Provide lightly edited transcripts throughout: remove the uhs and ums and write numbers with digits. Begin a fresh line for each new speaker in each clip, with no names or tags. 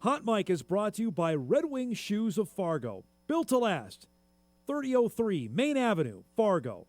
Hot Mic is brought to you by Red Wing Shoes of Fargo. Built to last. 3003 Main Avenue, Fargo.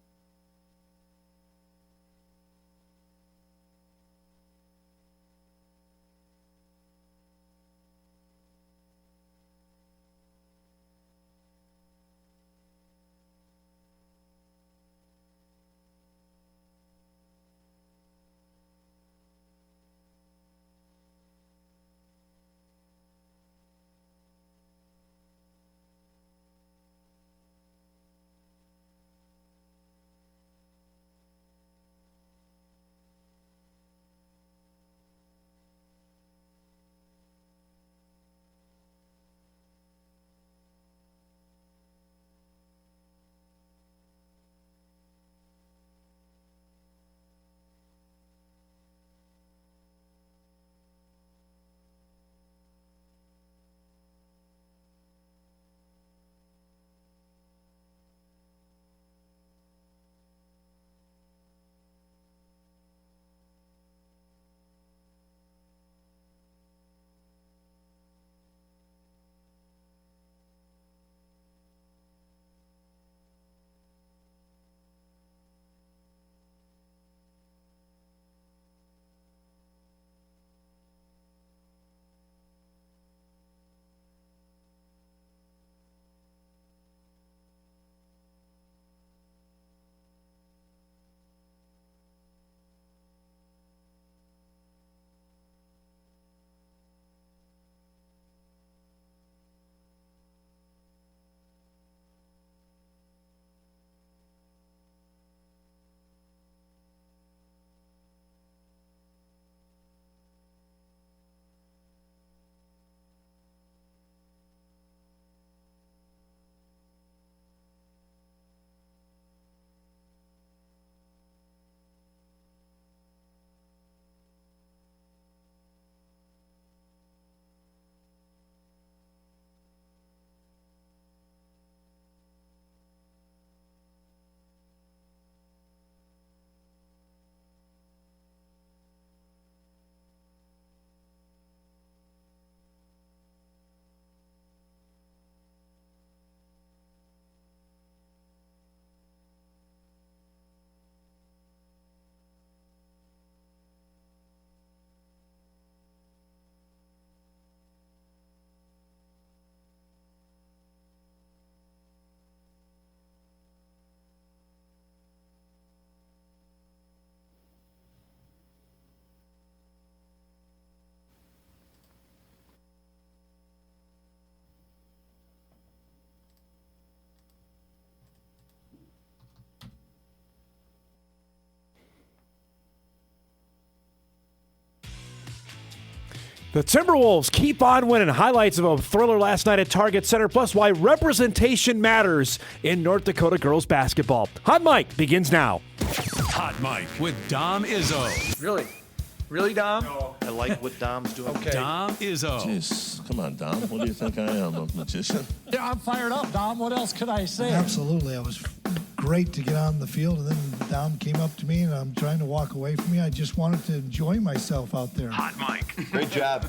The Timberwolves keep on winning. Highlights of a thriller last night at Target Center, plus why representation matters in North Dakota girls basketball. Hot Mic begins now.
Hot Mic with Dom Izzo.
Really? Really, Dom?
No. I like what Dom's doing.
Okay.
Dom Izzo.
Jeez, come on, Dom. What do you think I am, a magician?
Yeah, I'm fired up, Dom. What else could I say?
Absolutely. It was great to get on the field, and then Dom came up to me, and I'm trying to walk away from me. I just wanted to enjoy myself out there.
Hot Mic.
Great job.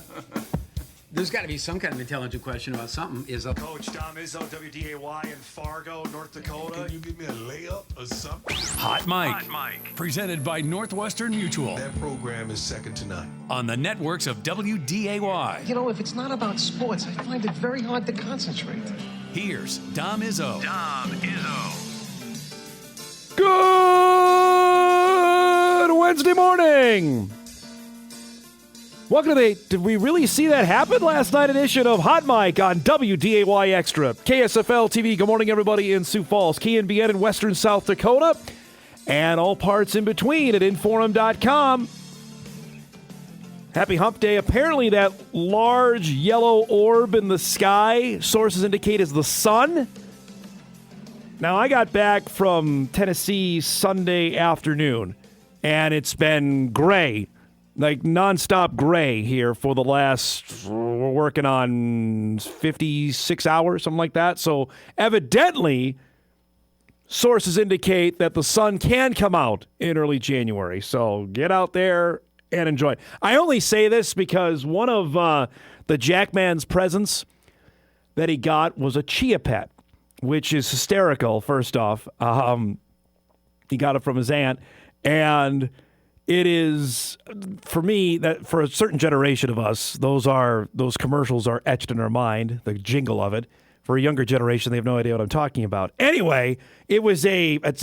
There's got to be some kind of intelligent question about something.
Coach Dom Izzo, WDAY in Fargo, North Dakota.
Can you give me a layup or something?
Hot Mic. Presented by Northwestern Mutual.
That program is second to none.
On the networks of WDAY.
You know, if it's not about sports, I find it very hard to concentrate.
Here's Dom Izzo.
Good Wednesday morning. Welcome to the Did We Really See That Happen? Last night edition of Hot Mic on WDAY Extra. KSFL TV, good morning everybody in Sioux Falls, KNBN in Western South Dakota, and all parts in between at Inforum.com. Happy Hump Day. Apparently that large yellow orb in the sky, sources indicate, is the sun. Now, I got back from Tennessee Sunday afternoon, and it's been gray, like nonstop gray here for the last, we're working on 56 hours, something like that. So evidently, sources indicate that the sun can come out in early January. So get out there and enjoy it. I only say this because one of the Jackman's presents that he got was a chia pet, which is hysterical, first off. He got it from his aunt, and it is, for me, that for a certain generation of us, those commercials are etched in our mind, the jingle of it. For a younger generation, they have no idea what I'm talking about. Anyway, it's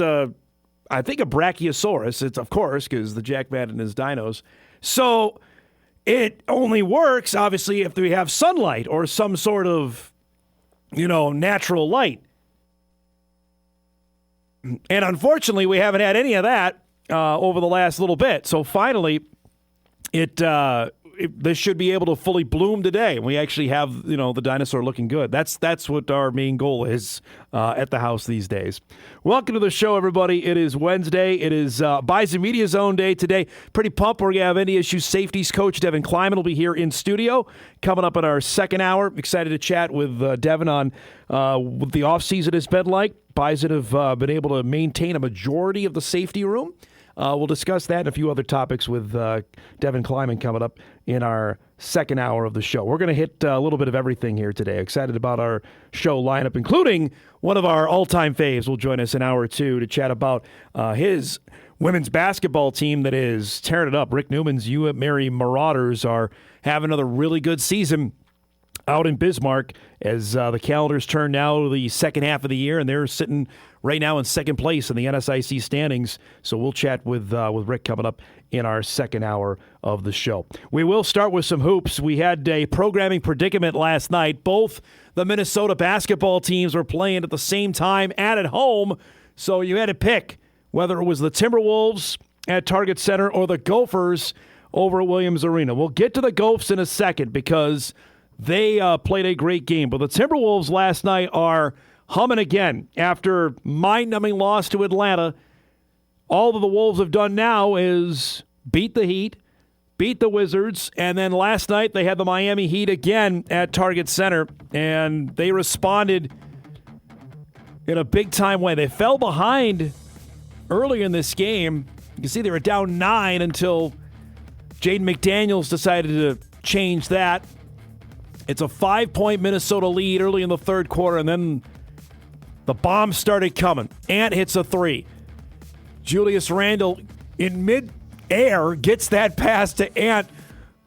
I think a Brachiosaurus. It's, of course, because the Jackman and his dinos. So it only works, obviously, if we have sunlight or some sort of, natural light. And unfortunately, we haven't had any of that over the last little bit. So finally, this should be able to fully bloom today. We actually have, the dinosaur looking good. That's what our main goal is at the house these days. Welcome to the show, everybody. It is Wednesday. It is Bison Media Zone Day today. Pretty pumped. We're going to have NDSU safeties coach Devin Kleiman will be here in studio coming up in our second hour. Excited to chat with Devin on what the offseason has been like. Bison have been able to maintain a majority of the safety room. We'll discuss that and a few other topics with Devin Kleiman coming up in our second hour of the show. We're going to hit a little bit of everything here today. Excited about our show lineup, including one of our all-time faves will join us in hour two to chat about his women's basketball team that is tearing it up. Rick Newman's UMary Marauders are having another really good season out in Bismarck as the calendars turn now to the second half of the year, and they're sitting right now in second place in the NSIC standings. So we'll chat with Rick coming up in our second hour of the show. We will start with some hoops. We had a programming predicament last night. Both the Minnesota basketball teams were playing at the same time at home, so you had to pick whether it was the Timberwolves at Target Center or the Gophers over at Williams Arena. We'll get to the Gophs in a second because they played a great game. But the Timberwolves last night are humming again after mind-numbing loss to Atlanta. All that the Wolves have done now is beat the Heat, beat the Wizards, and then last night they had the Miami Heat again at Target Center, and they responded in a big-time way. They fell behind early in this game. You can see they were down 9 until Jaden McDaniels decided to change that. It's a 5-point Minnesota lead early in the third quarter, and then the bomb started coming. Ant hits a 3. Julius Randle in mid-air gets that pass to Ant,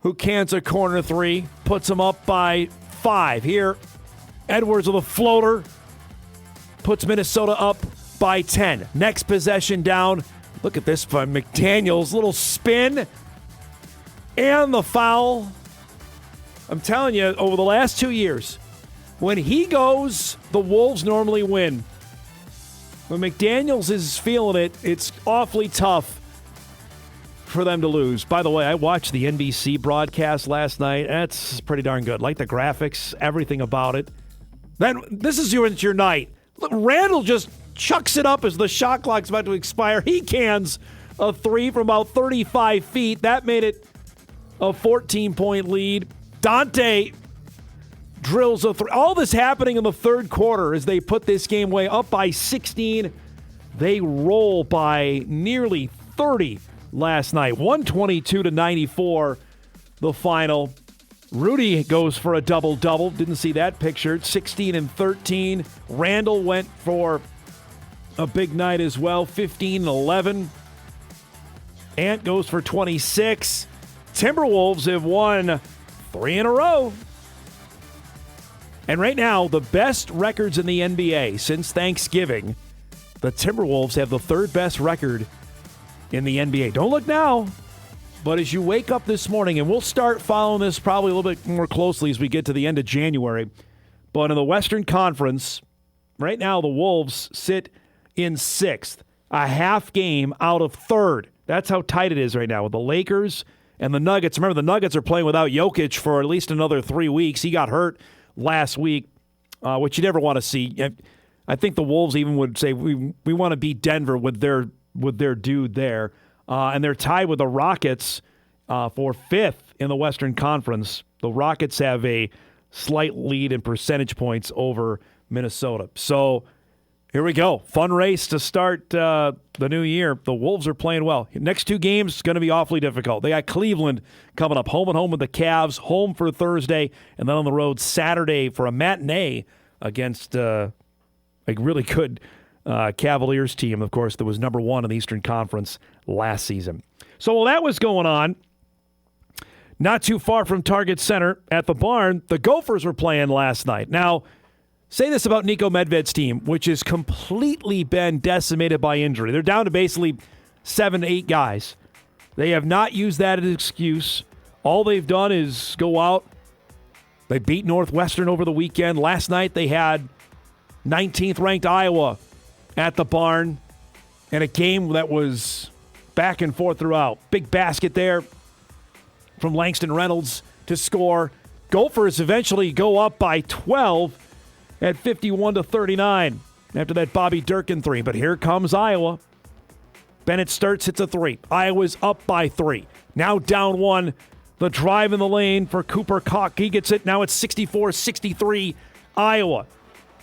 who cans a corner 3, puts him up by 5. Here, Edwards with a floater puts Minnesota up by 10. Next possession down. Look at this from McDaniels. Little spin and the foul. I'm telling you, over the last 2 years, when he goes, the Wolves normally win. When McDaniels is feeling it, it's awfully tough for them to lose. By the way, I watched the NBC broadcast last night. That's pretty darn good. Like the graphics, everything about it. Then this is your night. Look, Randall just chucks it up as the shot clock's about to expire. He cans a 3 from about 35 feet. That made it a 14-point lead. Dante drills a 3. All this happening in the third quarter as they put this game away up by 16. They roll by nearly 30 last night. 122-94 the final. Rudy goes for a double-double. Didn't see that pictured. 16 and 13. Randall went for a big night as well. 15 and 11. Ant goes for 26. Timberwolves have won 3 in a row. And right now, the best records in the NBA since Thanksgiving, the Timberwolves have the third best record in the NBA. Don't look now, but as you wake up this morning, and we'll start following this probably a little bit more closely as we get to the end of January, but in the Western Conference, right now the Wolves sit in 6th, a half game out of 3rd. That's how tight it is right now with the Lakers and the Nuggets. Remember, the Nuggets are playing without Jokic for at least another 3 weeks. He got hurt last week, which you never want to see. I think the Wolves even would say we want to beat Denver with their dude there. And they're tied with the Rockets for 5th in the Western Conference. The Rockets have a slight lead in percentage points over Minnesota. So Here we go. Fun race to start the new year. The Wolves are playing well. Next two games going to be awfully difficult. They got Cleveland coming up, home and home with the Cavs, home for Thursday, and then on the road Saturday for a matinee against a really good Cavaliers team, of course, that was number one in the Eastern Conference last season. So while that was going on, not too far from Target Center at the Barn, the Gophers were playing last night. Now, say this about Nico Medved's team, which has completely been decimated by injury. They're down to basically 7 to 8 guys. They have not used that as an excuse. All they've done is go out. They beat Northwestern over the weekend. Last night they had 19th ranked Iowa at the Barn in a game that was back and forth throughout. Big basket there from Langston Reynolds to score. Gophers eventually go up by 12 at 51-39 after that Bobby Durkin three. But here comes Iowa. Bennett Sturts hits a three. Iowa's up by 3. Now down 1. The drive in the lane for Cooper Koch. He gets it. Now it's 64-63 Iowa.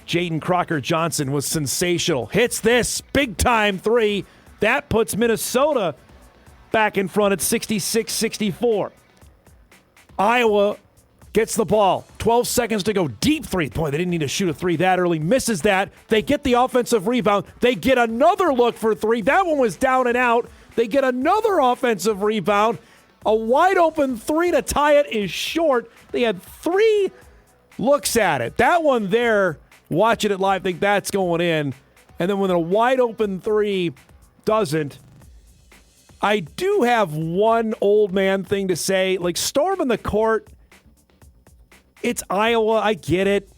Jaden Crocker-Johnson was sensational. Hits this big-time 3. That puts Minnesota back in front at 66-64. Iowa gets the ball. 12 seconds to go. Deep 3. Boy, they didn't need to shoot a 3 that early. Misses that. They get the offensive rebound. They get another look for 3. That one was down and out. They get another offensive rebound. A wide open 3 to tie it is short. They had 3 looks at it. That one there, watching it live, think that's going in. And then when a wide open 3 doesn't, I do have one old man thing to say. Like, storming the court, it's Iowa. I get it.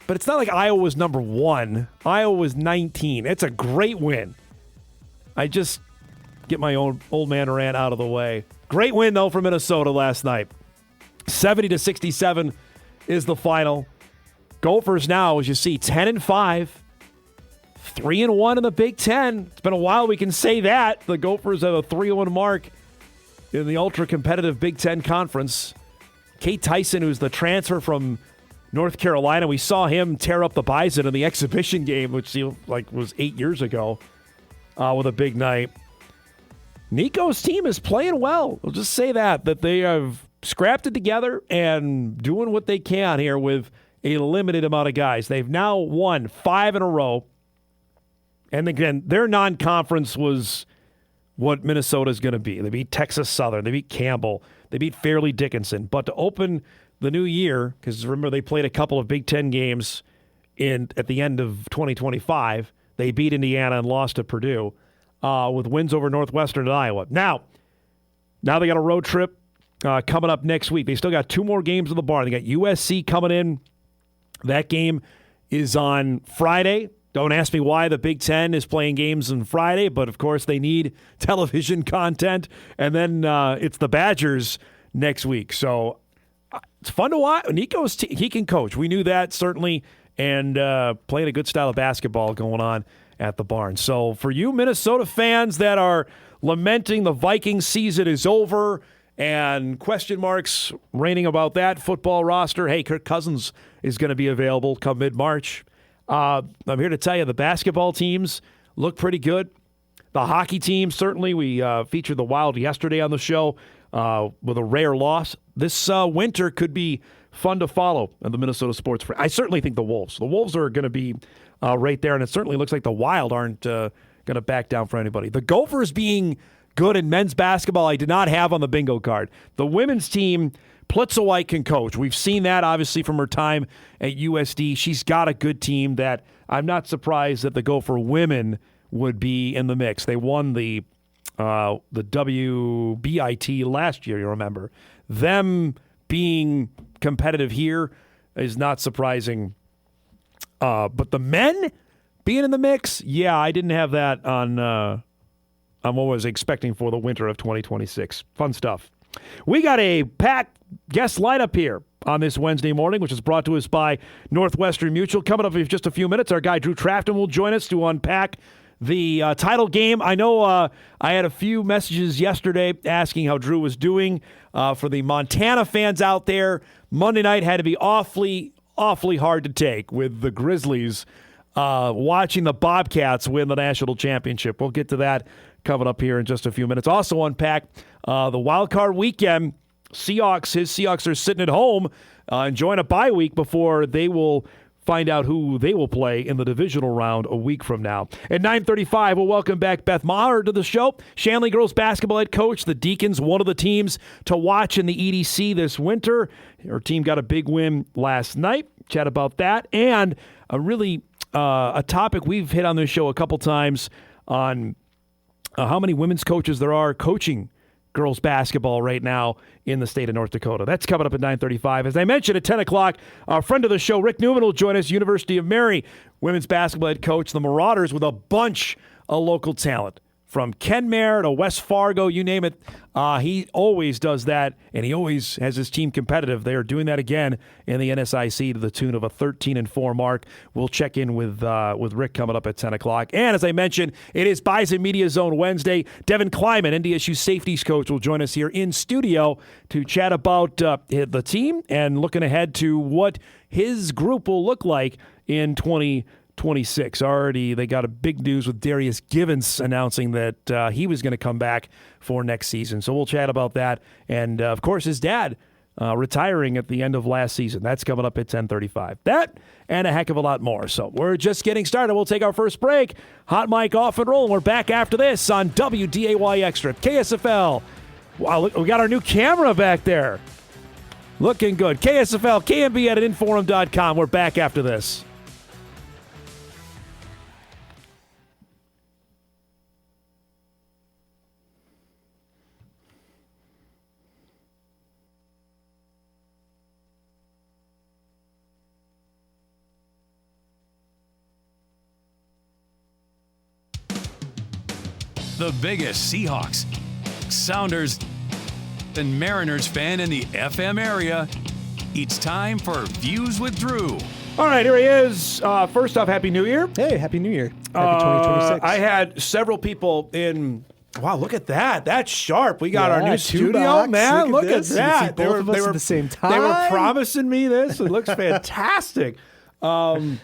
But it's not like Iowa was number 1. Iowa was 19. It's a great win. I just get my own old man rant out of the way. Great win, though, for Minnesota last night. 70-67 is the final. Gophers now, as you see, 10-5. 3-1 in the Big Ten. It's been a while we can say that. The Gophers have a 3-1 mark in the ultra-competitive Big Ten Conference. Kate Tyson, who's the transfer from North Carolina, we saw him tear up the Bison in the exhibition game, which seemed like was 8 years ago, with a big night. Nico's team is playing well. We'll just say that they have scrapped it together and doing what they can here with a limited amount of guys. They've now won 5 in a row. And again, their non-conference was what Minnesota's going to be. They beat Texas Southern. They beat Campbell. They beat Fairleigh Dickinson. But to open the new year, because remember they played a couple of Big Ten games at the end of 2025. They beat Indiana and lost to Purdue with wins over Northwestern and Iowa. Now they got a road trip coming up next week. They still got 2 more games in the Barn. They got USC coming in. That game is on Friday. Don't ask me why the Big Ten is playing games on Friday, but of course they need television content. And then it's the Badgers next week. So it's fun to watch. Nico's he can coach. We knew that, certainly, and playing a good style of basketball going on at the Barn. So for you Minnesota fans that are lamenting the Vikings season is over and question marks reigning about that football roster, hey, Kirk Cousins is going to be available come mid-March. I'm here to tell you the basketball teams look pretty good. The hockey team, certainly, we featured the Wild yesterday on the show with a rare loss. This winter could be fun to follow in the Minnesota sports. I certainly think the Wolves. The Wolves are going to be right there, and it certainly looks like the Wild aren't going to back down for anybody. The Gophers being good in men's basketball, I did not have on the bingo card. The women's team, Plitzowite can coach. We've seen that, obviously, from her time at USD. She's got a good team that I'm not surprised that the Gopher women would be in the mix. They won the WBIT last year, you remember. Them being competitive here is not surprising. But the men being in the mix, yeah, I didn't have that on what I was expecting for the winter of 2026. Fun stuff. We got a packed guest lineup here on this Wednesday morning, which is brought to us by Northwestern Mutual. Coming up in just a few minutes, our guy Drew Trafton will join us to unpack the title game. I know I had a few messages yesterday asking how Drew was doing. For the Montana fans out there, Monday night had to be awfully hard to take with the Grizzlies watching the Bobcats win the national championship. We'll get to that coming up here in just a few minutes. Also unpack the wild card weekend. Seahawks are sitting at home enjoying a bye week before they will find out who they will play in the divisional round a week from now. At 9:35, we'll welcome back Beth Maher to the show. Shanley girls basketball head coach. The Deacons, one of the teams to watch in the EDC this winter. Her team got a big win last night. Chat about that. And a topic we've hit on this show a couple times on how many women's coaches there are coaching girls basketball right now in the state of North Dakota. That's coming up at 9:35. As I mentioned, at 10 o'clock, our friend of the show, Rick Neumann, will join us, University of Mary women's basketball head coach, the Marauders, with a bunch of local talent. From Kenmare to West Fargo, you name it. He always does that, and he always has his team competitive. They are doing that again in the NSIC to the tune of a 13-4 mark. We'll check in with Rick coming up at 10 o'clock. And as I mentioned, it is Bison Media Zone Wednesday. Devin Kleiman, NDSU safeties coach, will join us here in studio to chat about the team and looking ahead to what his group will look like in 2026. Already, they got a big news with Darius Givens announcing that he was going to come back for next season. So we'll chat about that. And, of course, his dad retiring at the end of last season. That's coming up at 10:35. That and a heck of a lot more. So we're just getting started. We'll take our first break. Hot mic off and rolling. We're back after this on WDAY Extra, KSFL. Wow, look, we got our new camera back there. Looking good. KSFL, KMB at Inforum.com. We're back after this.
The biggest Seahawks, Sounders, and Mariners fan in the FM area. It's time for Views with Drew.
All right, here he is. First off, Happy New Year.
Hey, Happy New Year. Happy 2026.
I had several people in. Wow, look at that. That's sharp. We got our new studio,
box.
man. Look at
this.
that.
They were at the same time.
They were promising me this. It looks fantastic. I'm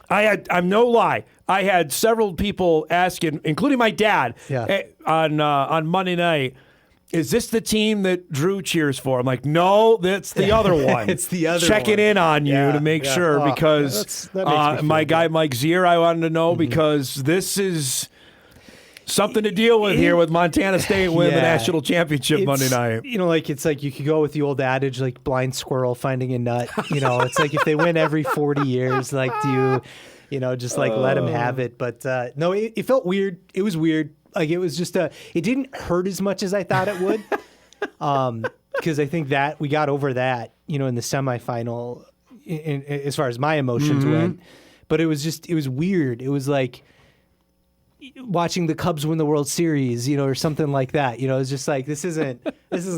no lie. I had several people asking, including my dad, on Monday night, is this the team that Drew cheers for? I'm like, no, that's the other one.
It's the other
Checking
one.
in on you to make sure because
that makes me
my
feel
guy
good.
Mike Zier, I wanted to know because this is something to deal with here with Montana State winning the national championship Monday night.
It's like you could go with the old adage, like blind squirrel finding a nut. It's like if they win every 40 years, like do you, just like let them have it. But no, it felt weird. It was weird. Like it was just it didn't hurt as much as I thought it would. Because I think that we got over that, in the semifinal as far as my emotions went. But it was weird. It was like watching the Cubs win the World Series, or something like that. It was just like this isn't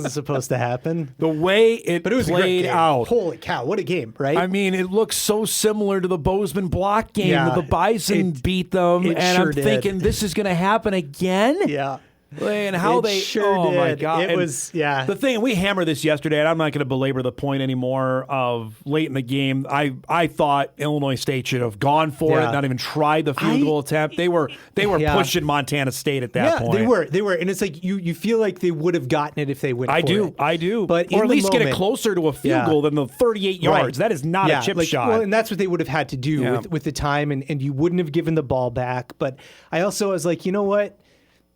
supposed to happen.
The way it
was a great
played
game.
out.
Holy cow, what a game, right?
I mean, it looks so similar to the Bozeman Block game that the Bison beat them, and I'm thinking this is going to happen again.
Yeah.
And how
It
they
sure
oh my
did.
god!
It
And
was the
thing. We hammered this yesterday, and I'm not going to belabor the point anymore. Of late in the game, I thought Illinois State should have gone for it, not even tried the field goal attempt. They were pushing Montana State at that point.
They were, and it's like you feel like they would have gotten it if they went.
I do,
but
or at least get it closer to a field goal than the 38 yards.
Right.
That is not a chip shot.
Well, and that's what they would have had to do with the time, and you wouldn't have given the ball back. But I also was like, you know what?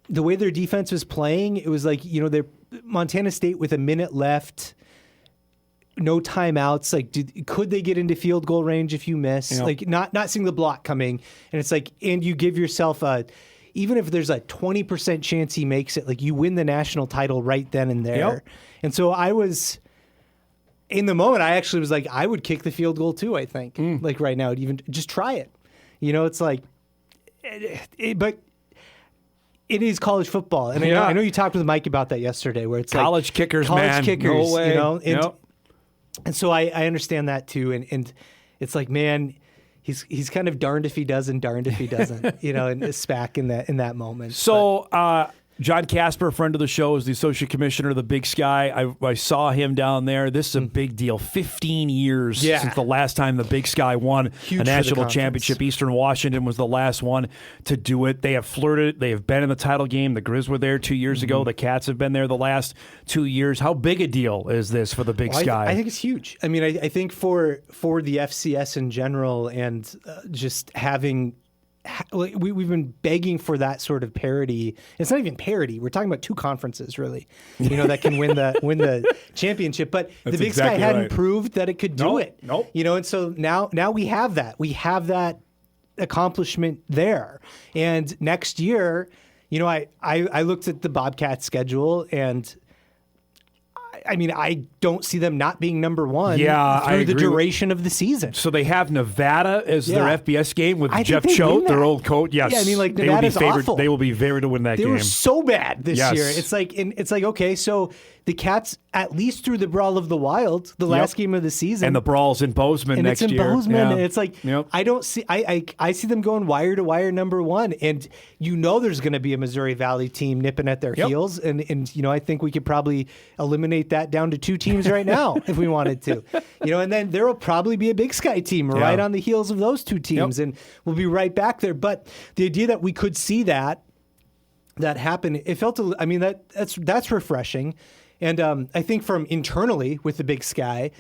The way their defense was playing, it was like, they're Montana State with a minute left, no timeouts. Like, could they get into field goal range if you miss? Like, not seeing the block coming. And it's like, and you give yourself even if there's a 20% chance he makes it, like, you win the national title right then and there.
Yep.
And so I was, in the moment, I actually was like, I would kick the field goal too, I think. Like, right now, even just try it. It's like, but it is college football, and I know you talked with Mike about that yesterday, where it's
college kickers, man.
Kickers,
no way.
And so I understand that too, and it's like, man, he's kind of darned if he does and darned if he doesn't, and SPAC in that moment.
So John Casper, friend of the show, is the associate commissioner of the Big Sky. I saw him down there. This is a big deal. 15 years since the last time the Big Sky won a national championship. Eastern Washington was the last one to do it. They have flirted. They have been in the title game. The Grizz were there 2 years ago. The Cats have been there the last 2 years. How big a deal is this for the Big Sky?
I think it's huge. I mean, I think for the FCS in general and just having... We've been begging for that sort of parity. It's not even parity. We're talking about two conferences, really, that can win the championship. But the Big Sky hadn't proved that it could do it.
Nope.
And so now we have that. We have that accomplishment there. And next year, I looked at the Bobcats schedule and. I mean, I don't see them not being number one through the duration of the season.
So they have Nevada as their FBS game with Jeff Choate, their old coach. Yes,
yeah, I mean, Nevada's awful.
They will be favored to win that game.
They were so bad this year. It's like okay, so the Cats at least through the Brawl of the Wild, the last game of the season,
and the Brawl's in Bozeman next year.
And it's in Bozeman, and it's like I don't see. I see them going wire to wire number one, and there's going to be a Missouri Valley team nipping at their heels, and I think we could probably eliminate that down to two teams right now if we wanted to, and then there will probably be a Big Sky team right on the heels of those two teams, and we'll be right back there. But the idea that we could see that happen, it felt. That's refreshing. And I think from internally with the Big Sky,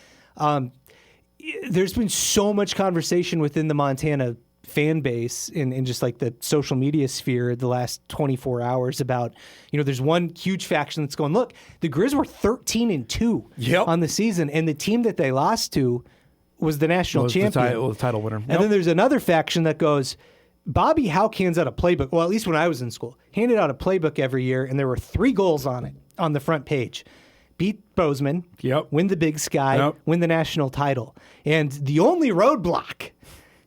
there's been so much conversation within the Montana fan base in just like the social media sphere the last 24 hours about, there's one huge faction that's going, look, the Grizz were 13-2 on the season, and the team that they lost to was the national champion.
The title winner.
And then there's another faction that goes, Bobby Houck hands out a playbook. Well, at least when I was in school, handed out a playbook every year, and there were 3 goals on it. On the front page. Beat Bozeman, win the Big Sky, win the national title. And the only roadblock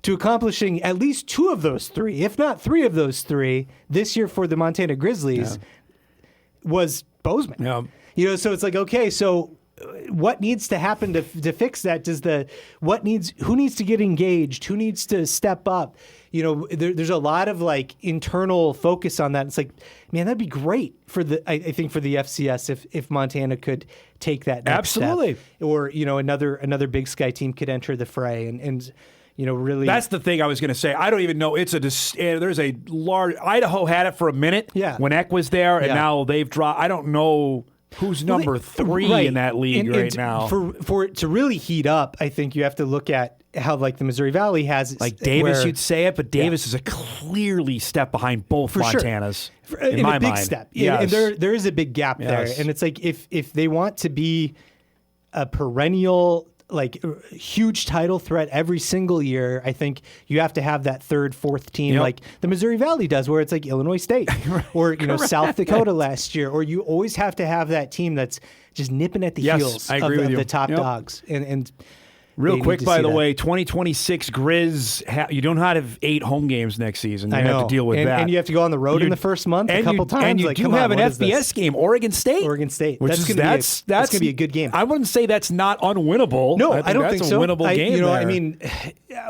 to accomplishing at least 2 of those 3, if not 3 of those 3, this year for the Montana Grizzlies was Bozeman. So it's like, okay, so what needs to happen to fix that? Who needs to get engaged? Who needs to step up? There's a lot of like internal focus on that. It's like, man, that'd be great for I think for the FCS if Montana could take that next step. Or another Big Sky team could enter the fray and really.
That's the thing I was going to say. I don't even know. There's a large Idaho had it for a minute when Eck was there, and now they've dropped. I don't know. Who's number 3 in that league right now?
For it to really heat up, I think you have to look at how like the Missouri Valley has
like Davis. You'd say it, but Davis is a clearly step behind both Montanas in my
a big
mind.
Step,
yes.
And there is a big gap there, and it's like if they want to be a perennial like huge title threat every single year, I think you have to have that 3rd, 4th team like the Missouri Valley does, where it's like Illinois State or South Dakota last year, or you always have to have that team that's just nipping at the heels of the top dogs. And
real quick, by the way, 2026 Grizz, you don't have 8 home games next season. You have to deal with that.
And you have to go on the road in the first month a couple times.
And you do have an FBS game, Oregon State.
That's going to be a good game.
I wouldn't say that's not unwinnable.
No, I don't think so.
That's a winnable game there.
I mean,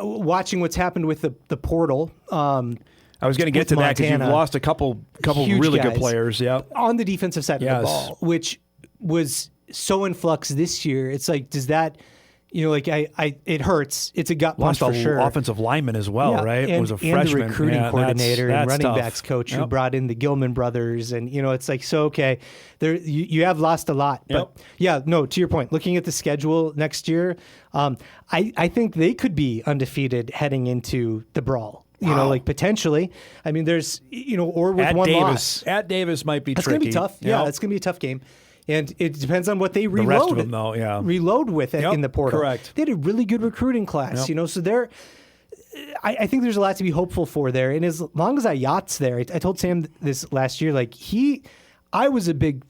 watching what's happened with the portal.
I was going to get to that because you've lost a couple really good players.
On the defensive side of the ball, which was so in flux this year. It's like, does that... it hurts. It's a gut punch for sure.
Offensive lineman as well, right?
And,
was a freshman.
And the recruiting coordinator and running
tough.
Backs coach who brought in the Gilman brothers. And, it's like, so, okay, you have lost a lot. But, to your point, looking at the schedule next year, I think they could be undefeated heading into the Brawl. Like potentially. I mean, there's, or with one loss.
At Davis might be tricky.
It's going to be tough. Yeah, it's going to be a tough game. And it depends on what they reload.
The rest of them, though,
reload with it in the portal.
Correct.
They had a really good recruiting class, so they're. I think there's a lot to be hopeful for there. And as long as Ayat's there, I told Sam this last year, I was a big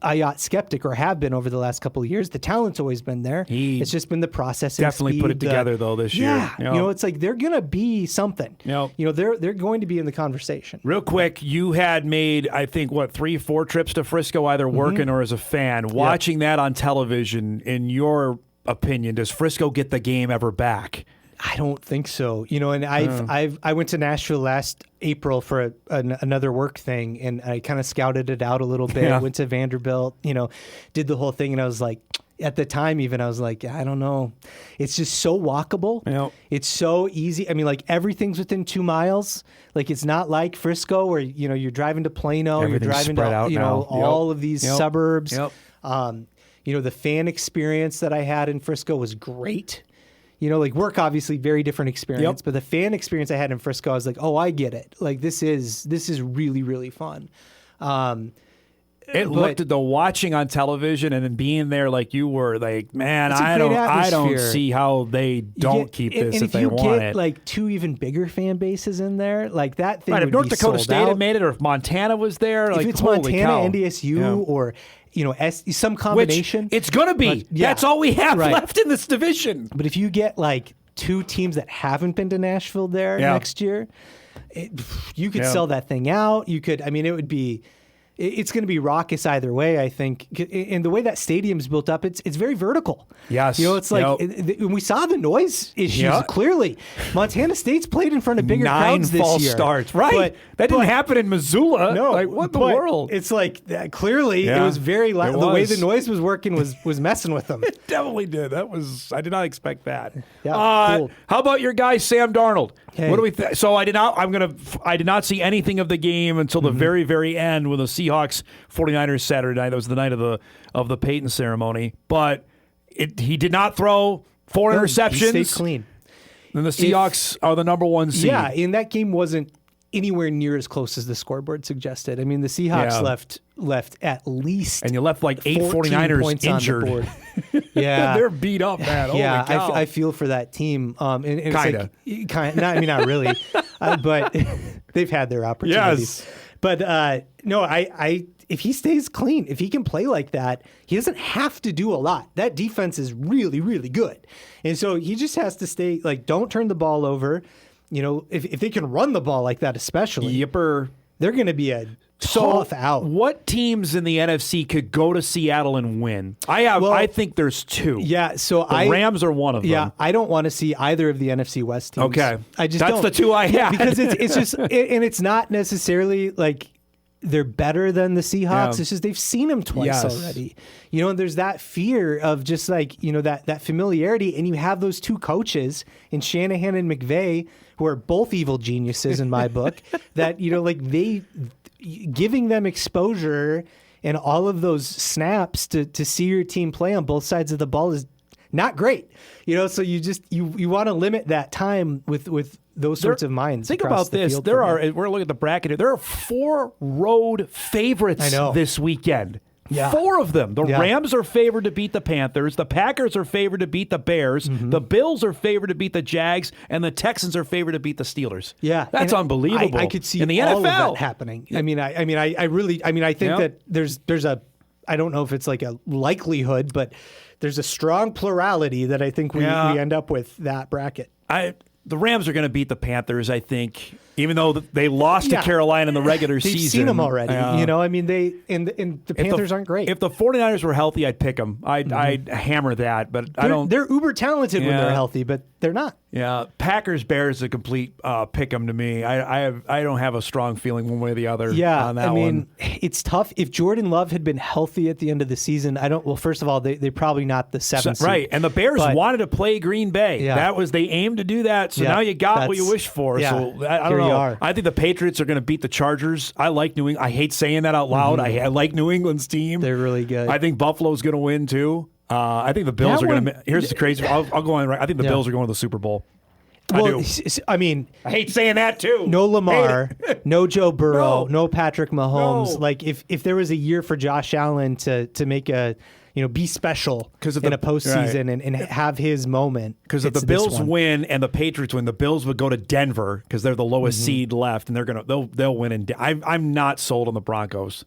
Ayat skeptic, or have been over the last couple of years. The talent's always been there. It's just been the processing
definitely
speed,
put it together though this year.
It's like they're gonna be something. They're going to be in the conversation.
Real quick, you had made, I think, 3-4 trips to Frisco, either working or as a fan. Watching that on television, in your opinion, does Frisco get the game ever back?
I don't think so. And I went to Nashville last April for another work thing, and I kind of scouted it out a little bit.
Yeah.
Went to Vanderbilt, did the whole thing, and I was like, at the time even, I was like, I don't know. It's just so walkable.
Yep.
It's so easy. I mean, like everything's within 2 miles. Like it's not like Frisco where, you're driving to Plano,
Everything's
you're driving
spread
to,
out now.
all of these suburbs.
Yep.
The fan experience that I had in Frisco was great. Like work, obviously very different experience, but the fan experience I had in Frisco, I was like, oh, I get it. Like this is really, really fun.
It looked at the watching on television and then being there like you were, like, man, I don't see how they don't keep this if they want it.
And if you get like 2 even bigger fan bases in there, like that thing
right,
would
if North
be
Dakota
sold
State
out.
had made it, or if Montana was there,
if
like
it's
holy
Montana,
cow.
NDSU, or some combination.
Which it's gonna be.
But, yeah,
that's all we have
right.
left in this division.
But if you get like 2 teams that haven't been to Nashville there next year, you could sell that thing out. You could. I mean, it would be. It's going to be raucous either way, I think. And the way that stadium's built up, it's very vertical.
Yes.
It's like when we saw the noise issues clearly. Montana State's played in front of bigger
9
crowds this
false
year.
starts. Right. That didn't happen in Missoula.
No.
Like, what the world?
It's like clearly it was very loud. The way the noise was working was messing with them.
It definitely did. I did not expect that.
Yeah, cool.
How about your guy Sam Darnold?
Hey.
What do we so I did not see anything of the game until the very, very end when the Seahawks 49ers Saturday night. That was the night of the Peyton ceremony. But he did not throw 4 interceptions.
He stayed clean.
And the Seahawks are the number 1 seed.
Yeah, and that game wasn't anywhere near as close as the scoreboard suggested. I mean, the Seahawks left at least,
and you left like 8 49ers injured.
On the board. Yeah,
they're beat up, man.
Yeah,
Holy cow.
I feel for that team. And
Kinda.
It's like, I mean, not really, but they've had their opportunities.
Yes.
But no, if he stays clean, if he can play like that, he doesn't have to do a lot. That defense is really, really good. And so he just has to stay, like, don't turn the ball over. If they can run the ball like that, especially,
Yipper.
They're going to be a tough out.
What teams in the NFC could go to Seattle and win? I think there's 2.
Yeah, so
the Rams are one of them.
Yeah, I don't want to see either of the NFC West teams.
Okay,
that's
the 2 I have
because it's just and it's not necessarily like they're better than the Seahawks.
Yeah.
It's just they've seen them twice already. And there's that fear of just like that familiarity, and you have those 2 coaches in Shanahan and McVay who are both evil geniuses in my book. That like they giving them exposure and all of those snaps to see your team play on both sides of the ball is not great. So you want to limit that time with those sorts of minds.
Think about this. We're looking at the bracket here. There are 4 road favorites this weekend.
Yeah.
4 of them. The Rams are favored to beat the Panthers. The Packers are favored to beat the Bears.
Mm-hmm.
The Bills are favored to beat the Jags, and the Texans are favored to beat the Steelers.
Yeah,
that's unbelievable.
I could see
in the
all
NFL
of that happening. I think that there's a. I don't know if it's like a likelihood, but there's a strong plurality that I think we end up with that bracket.
The Rams are going to beat the Panthers, I think, even though they lost to Carolina in the regular season.
They've seen them already. The Panthers aren't great.
If the 49ers were healthy, I'd pick them. I'd hammer that, but I don't.
They're uber talented when they're healthy, but they're not.
Yeah, Packers Bears is a complete pick 'em to me. I don't have a strong feeling one way or the other.
Yeah,
on that one.
It's tough. If Jordan Love had been healthy at the end of the season, Well, first of all, they're probably not the 7th seed.
Right, and the Bears wanted to play Green Bay.
Yeah.
they aimed to do that. So now you got what you wished for.
Yeah,
so I don't know. I think the Patriots are going to beat the Chargers. I like New England. I hate saying that out loud.
Mm-hmm.
I like New England's team.
They're really good.
I think Buffalo's going to win too. I think the Bills are going to. Here's the crazy. I'll go on right. I think the Bills are going to the Super Bowl.
Well, I
hate saying that too.
No Lamar, no Joe Burrow, no Patrick Mahomes. No. Like if there was a year for Josh Allen to make a be special in a postseason and have his moment.
Because if the Bills win and the Patriots win, the Bills would go to Denver because they're the lowest seed left, and they'll win. I'm not sold on the Broncos.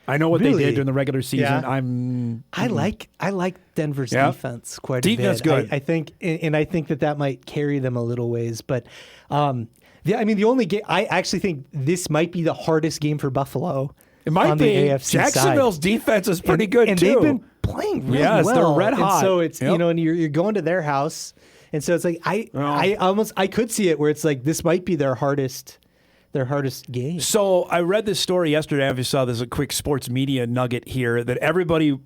I know what they did during the regular season.
Yeah. I like Denver's defense quite a bit.
Defense good.
I think, and I think that might carry them a little ways. But the only game I actually think this might be the hardest game for Buffalo.
It might be.
The AFC
Jacksonville's
side.
defense is pretty good
and
too.
they've been playing really well.
They're red hot.
And so it's and you're going to their house. And so it's like I could see it where it's like this might be their hardest game.
So I read this story yesterday. I don't know if you saw this, a quick sports media nugget here, that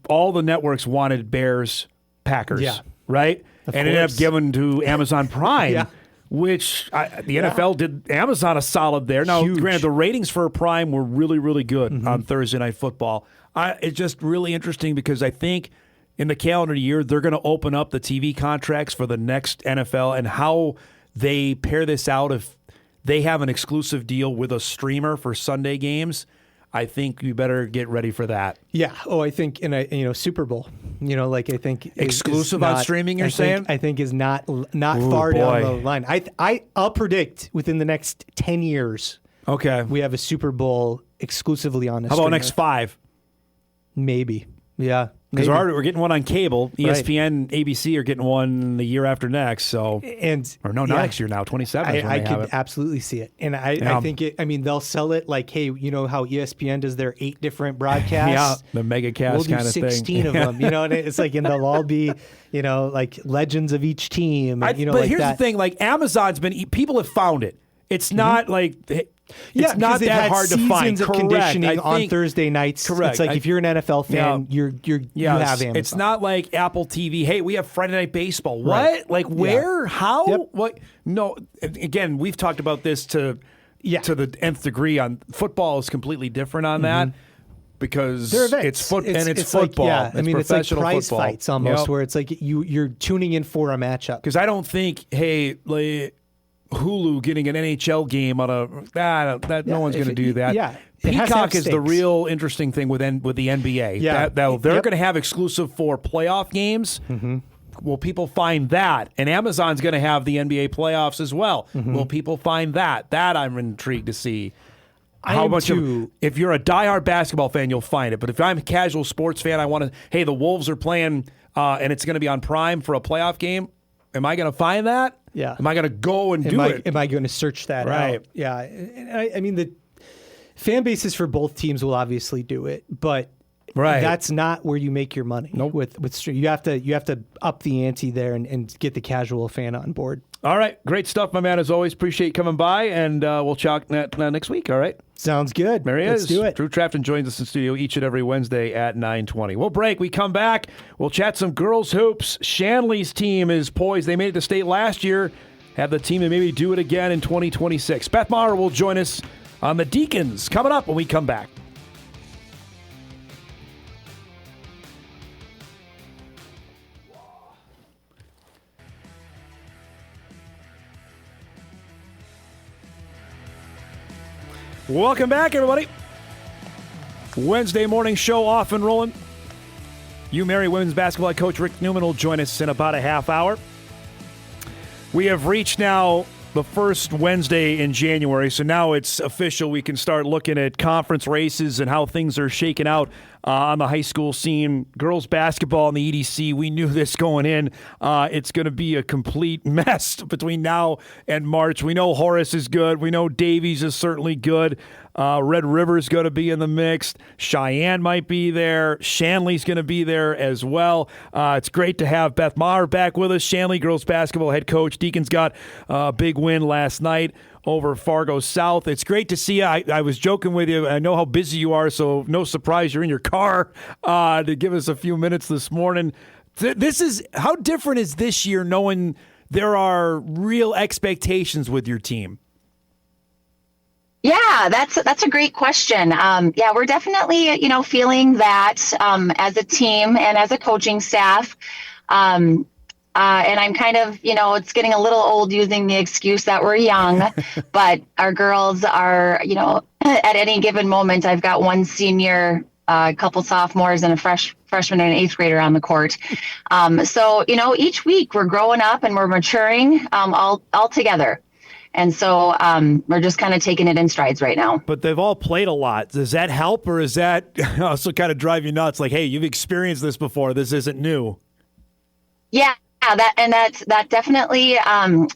all the networks wanted Bears Packers, right? And it ended up given to Amazon Prime, which the NFL did Amazon a solid there. Now, granted, the ratings for Prime were really, really good on Thursday Night Football. It's just really interesting because I think in the calendar year, they're going to open up the TV contracts for the next NFL and how they pair this out if they have an exclusive deal with a streamer for Sunday games. I think you better get ready for that.
Yeah. Oh, I think in a Super Bowl, I think
exclusive on streaming. You're saying?
I think is not far down the line. I'll predict within the next 10 years.
Okay.
We have a Super Bowl exclusively on.
How about next 5?
Maybe. Yeah.
Because we're getting one on cable. ESPN, ABC are getting one the year after next. So not next year now. 27.
I could absolutely see it, and I think it. I mean, they'll sell it like, hey, you know how ESPN does their 8 different broadcasts?
The mega cast
we'll
kind of thing.
16 of them. And it's like, and they'll all be, like legends of each team. And,
but
like
here's
that.
the thing: like Amazon's people have found it. It's not like. It's not that hard to find.
Of conditioning on Thursday nights.
Correct.
It's like if you're an NFL fan, you have Amazon.
It's not like Apple TV. Hey, we have Friday Night Baseball. What? Right. Like where? How?
Yep.
What? No. Again, we've talked about this to the nth degree. On football is completely different on that because it's football.
Like,
it's professional
like prize
football.
Fights almost, where it's like you're tuning in for a matchup.
Because I don't think, Hulu getting an NHL game on no one's going to do that.
Yeah,
Peacock is the real interesting thing with the NBA.
Yeah,
they're going to have exclusive for playoff games. Mm-hmm. Will people find that? And Amazon's going to have the NBA playoffs as well. Mm-hmm. Will people find that? That I'm intrigued to see. How much if you're a diehard basketball fan, you'll find it. But if I'm a casual sports fan, I want to. Hey, the Wolves are playing, and it's going to be on Prime for a playoff game. Am I going to find that?
Yeah.
Am I going to go and do it?
Am I going to search that out? Yeah. And I mean, the fan bases for both teams will obviously do it, but that's not where you make your money.
Nope.
With stream. You have to up the ante there and get the casual fan on board.
All right. Great stuff, my man, as always. Appreciate you coming by, and we'll chalk that next week, all right?
Sounds good.
There he is.
Let's do it.
Drew Trafton joins us in studio each and every Wednesday at 9:20. We'll break. We come back. We'll chat some girls hoops. Shanley's team is poised. They made it to state last year. Have the team to maybe do it again in 2026. Beth Maher will join us on the Deacons coming up when we come back. Welcome back, everybody. Wednesday morning show off and rolling. UMary women's basketball coach Rick Neumann will join us in about a half hour. We have reached now the first Wednesday in January, so now it's official. We can start looking at conference races and how things are shaking out on the high school scene. Girls basketball in the EDC, we knew this going in. It's going to be a complete mess between now and March. We know Horace is good. We know Davies is certainly good. Red River's going to be in the mix. Cheyenne might be there. Shanley's going to be there as well. It's great to have Beth Maher back with us. Shanley girls basketball head coach. Deacons got a big win last night over Fargo South. It's great to see you. I was joking with you. I know how busy you are, so no surprise you're in your car to give us a few minutes this morning. How different is this year knowing there are real expectations with your team?
Yeah, that's a great question. We're definitely, feeling that as a team and as a coaching staff. And I'm kind of, it's getting a little old using the excuse that we're young, but our girls are, at any given moment, I've got one senior, a couple sophomores and a freshman and an 8th grader on the court. So, each week we're growing up and we're maturing all together. And so we're just kind of taking it in strides right now.
But they've all played a lot. Does that help, or is that also kind of drive you nuts? Like, hey, you've experienced this before. This isn't new.
Yeah, that definitely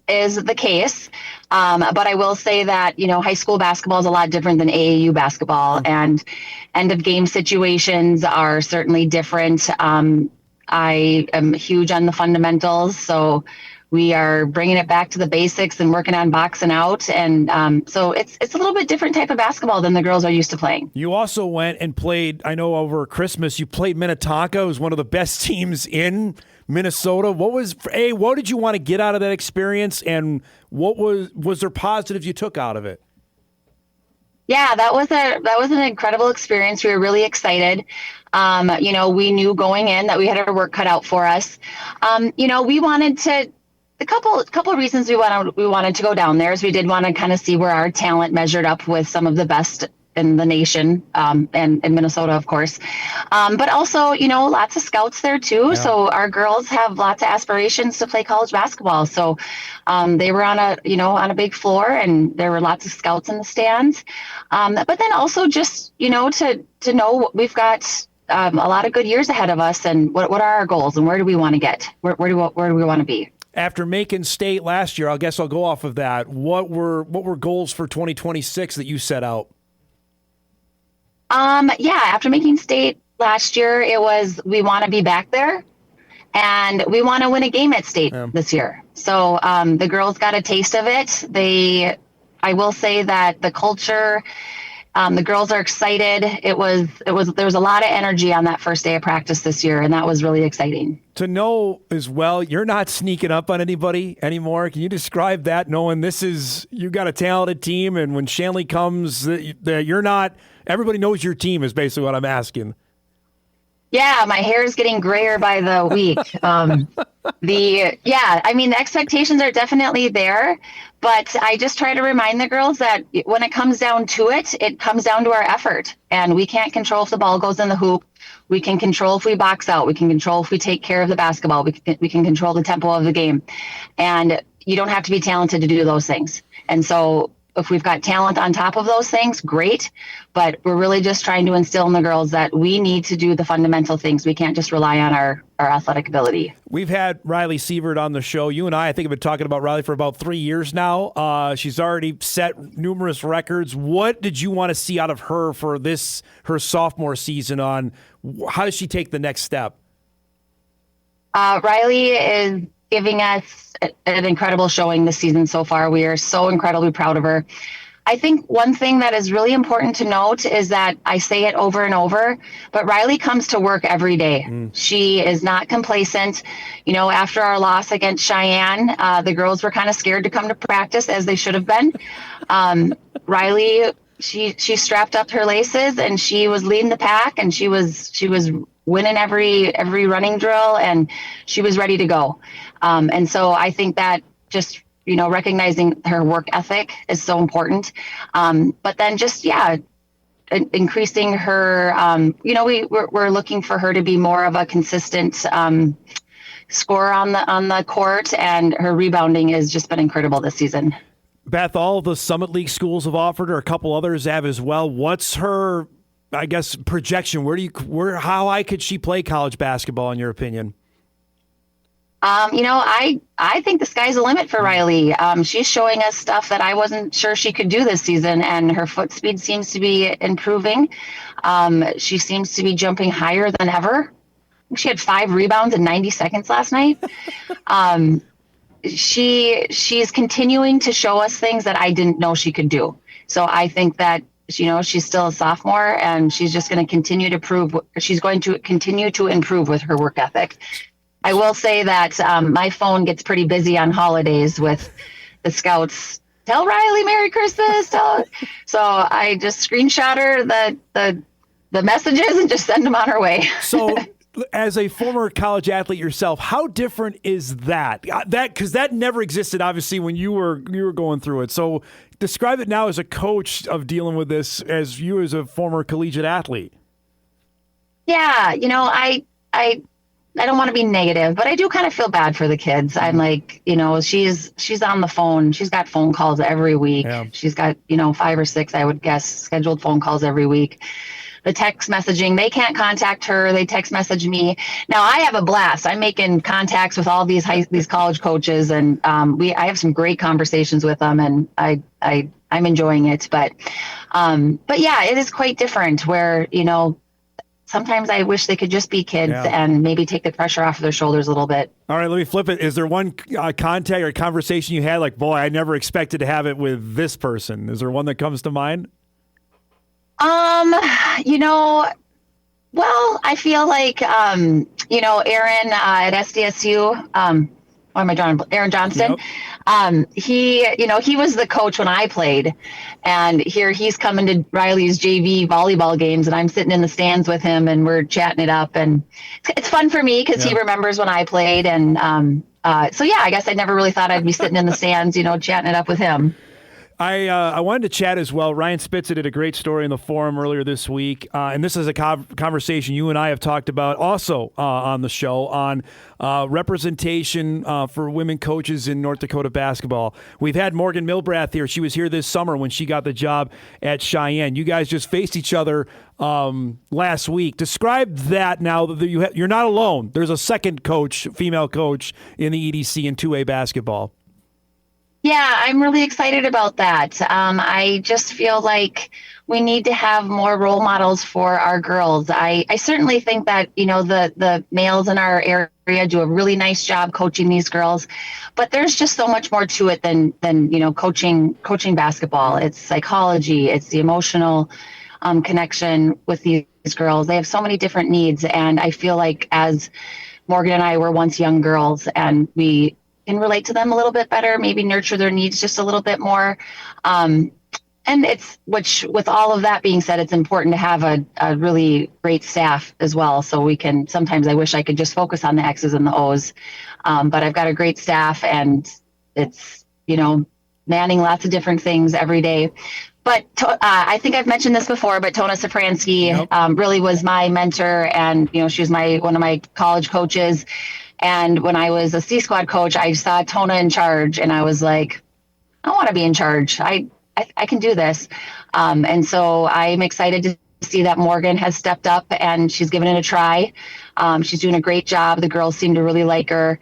is the case. But I will say that, high school basketball is a lot different than AAU basketball. And end of game situations are certainly different. I am huge on the fundamentals. So we are bringing it back to the basics and working on boxing out. And so it's a little bit different type of basketball than the girls are used to playing.
You also went and played, I know over Christmas, you played Minnetonka. It was one of the best teams in Minnesota. What did you want to get out of that experience, and what was there positives you took out of it?
Yeah, that was an incredible experience. We were really excited. We knew going in that we had our work cut out for us. We wanted to. A couple of reasons we wanted to go down there is we did want to kind of see where our talent measured up with some of the best in the nation, and in Minnesota, of course. But also, lots of scouts there too. Yeah. So our girls have lots of aspirations to play college basketball. So they were on a big floor, and there were lots of scouts in the stands. But then also just, to know we've got a lot of good years ahead of us, and what are our goals, and where do we want to get? Where do we want to be?
After making state last year, I guess I'll go off of that. What were goals for 2026 that you set out?
After making state last year, it was we want to be back there, and we want to win a game at state this year. So the girls got a taste of it. I will say that the culture. The girls are excited. There was a lot of energy on that first day of practice this year, and that was really exciting.
To know as well, you're not sneaking up on anybody anymore. Can you describe that, knowing you got a talented team, and when Shanley comes, that you're not, everybody knows your team is basically what I'm asking.
Yeah, my hair is getting grayer by the week. The expectations are definitely there, but I just try to remind the girls that when it comes down to it, it comes down to our effort, and we can't control if the ball goes in the hoop. We can control if we box out. We can control if we take care of the basketball. We can control the tempo of the game, and you don't have to be talented to do those things. And so if we've got talent on top of those things, great. But we're really just trying to instill in the girls that we need to do the fundamental things. We can't just rely on our athletic ability.
We've had Riley Sievert on the show. You and I think, have been talking about Riley for about 3 years now. She's already set numerous records. What did you want to see out of her for her sophomore season on? How does she take the next step?
Riley is giving us an incredible showing this season so far. We are so incredibly proud of her. I think one thing that is really important to note is that I say it over and over, but Riley comes to work every day. She is not complacent. After our loss against Cheyenne, the girls were kind of scared to come to practice, as they should have been. Riley, she strapped up her laces, and she was leading the pack, and she was winning every running drill, and she was ready to go. And so I think that just, recognizing her work ethic is so important. But then just, increasing her, we're looking for her to be more of a consistent scorer on the court, and her rebounding has just been incredible this season.
Beth, all the Summit League schools have offered her, a couple others have as well. What's her, I guess, projection? How high could she play college basketball, in your opinion?
I think the sky's the limit for Riley. She's showing us stuff that I wasn't sure she could do this season, and her foot speed seems to be improving. She seems to be jumping higher than ever. She had 5 rebounds in 90 seconds last night. She's continuing to show us things that I didn't know she could do. So I think that, she's still a sophomore, and she's just going to continue to prove. She's going to continue to improve with her work ethic. I will say that my phone gets pretty busy on holidays with the scouts. Tell Riley Merry Christmas. So I just screenshot her the messages and just send them on her way.
So, as a former college athlete yourself, how different is that? Because that never existed, obviously, when you were going through it. So, describe it now as a coach of dealing with this, as you as a former collegiate athlete.
Yeah, I don't want to be negative, but I do kind of feel bad for the kids. I'm like, she's on the phone. She's got phone calls every week. Yeah. She's got, 5 or 6, I would guess, scheduled phone calls every week. The text messaging, they can't contact her. They text message me. Now I have a blast. I'm making contacts with all these college coaches, and I have some great conversations with them, and I'm enjoying it. But yeah, it is quite different where, sometimes I wish they could just be kids
Yeah.
and maybe take the pressure off of their shoulders a little bit.
All right, let me flip it. Is there one contact or conversation you had like, boy, I never expected to have it with this person? Is there one that comes to mind?
Well, I feel like, Aaron at SDSU, why am I drawing? Aaron Johnston.
Yep.
He was the coach when I played, and here he's coming to Riley's JV volleyball games, and I'm sitting in the stands with him, and we're chatting it up, and it's fun for me because he remembers when I played, and so yeah, I guess I never really thought I'd be sitting in the stands, chatting it up with him.
I wanted to chat as well. Ryan Spitzer did a great story in the forum earlier this week, and this is a conversation you and I have talked about also on the show on representation for women coaches in North Dakota basketball. We've had Morgan Milbrath here. She was here this summer when she got the job at Cheyenne. You guys just faced each other last week. Describe that now that you're not alone. There's a second coach, female coach in the EDC in 2A basketball.
Yeah, I'm really excited about that. I just feel like we need to have more role models for our girls. I certainly think that, the males in our area do a really nice job coaching these girls, but there's just so much more to it than coaching basketball. It's psychology, it's the emotional connection with these girls. They have so many different needs, and I feel like as Morgan and I were once young girls, and we can relate to them a little bit better, maybe nurture their needs just a little bit more. And with all of that being said, it's important to have a really great staff as well. So sometimes I wish I could just focus on the X's and the O's. But I've got a great staff, and it's, manning lots of different things every day. But I think I've mentioned this before, but Tona Safransky really was my mentor, and, she was one of my college coaches. And when I was a C squad coach, I saw Tona in charge, and I was like, I want to be in charge. I can do this. And so I'm excited to see that Morgan has stepped up and she's given it a try. She's doing a great job. The girls seem to really like her,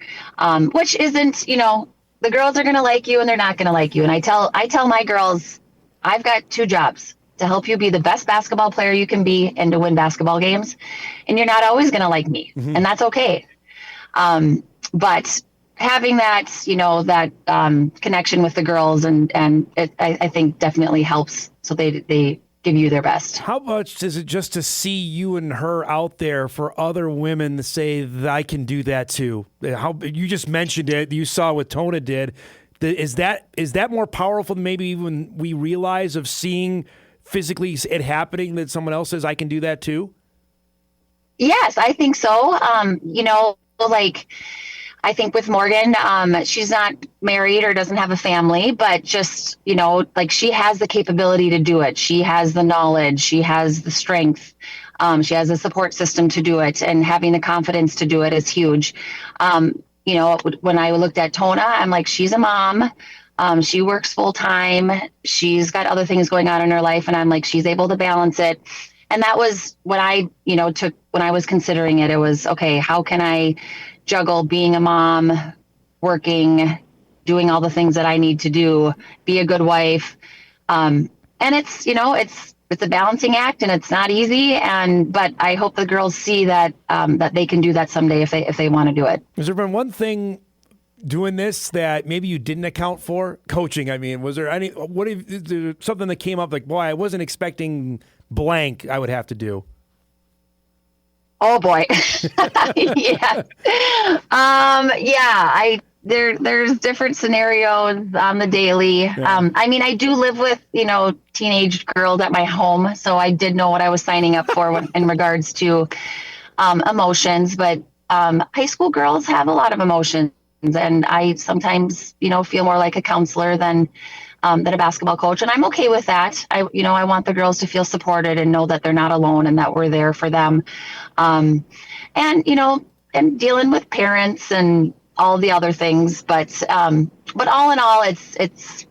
which isn't, the girls are going to like you and they're not going to like you. And I tell my girls, I've got 2 jobs: to help you be the best basketball player you can be and to win basketball games. And you're not always going to like me, and that's okay. But having that, connection with the girls and I think definitely helps. So they give you their best.
How much is it just to see you and her out there for other women to say that I can do that too? How you just mentioned it, you saw what Tona did. Is that more powerful than maybe even we realize of seeing physically it happening that someone else says I can do that too?
Yes, I think so. I think with Morgan, she's not married or doesn't have a family, but just, she has the capability to do it. She has the knowledge, she has the strength, she has a support system to do it, and having the confidence to do it is huge. When I looked at Tona, I'm like, she's a mom. She works full time. She's got other things going on in her life. And I'm like, she's able to balance it. And that was what I, took when I was considering it. It was, okay, how can I juggle being a mom, working, doing all the things that I need to do, be a good wife. And it's, it's a balancing act, and it's not easy. But I hope the girls see that, that they can do that someday if they want to do it.
Has there been one thing doing this that maybe you didn't account for? Coaching, I mean, was there is there something that came up like, boy, I wasn't expecting blank I would have to do?
Oh boy. Yeah. There's different scenarios on the daily.
Yeah.
I do live with, teenage girls at my home, so I did know what I was signing up for in regards to emotions, but high school girls have a lot of emotions, and I sometimes, feel more like a counselor than a basketball coach, and I'm okay with that. I want the girls to feel supported and know that they're not alone and that we're there for them. And dealing with parents and all the other things, but all in all, it's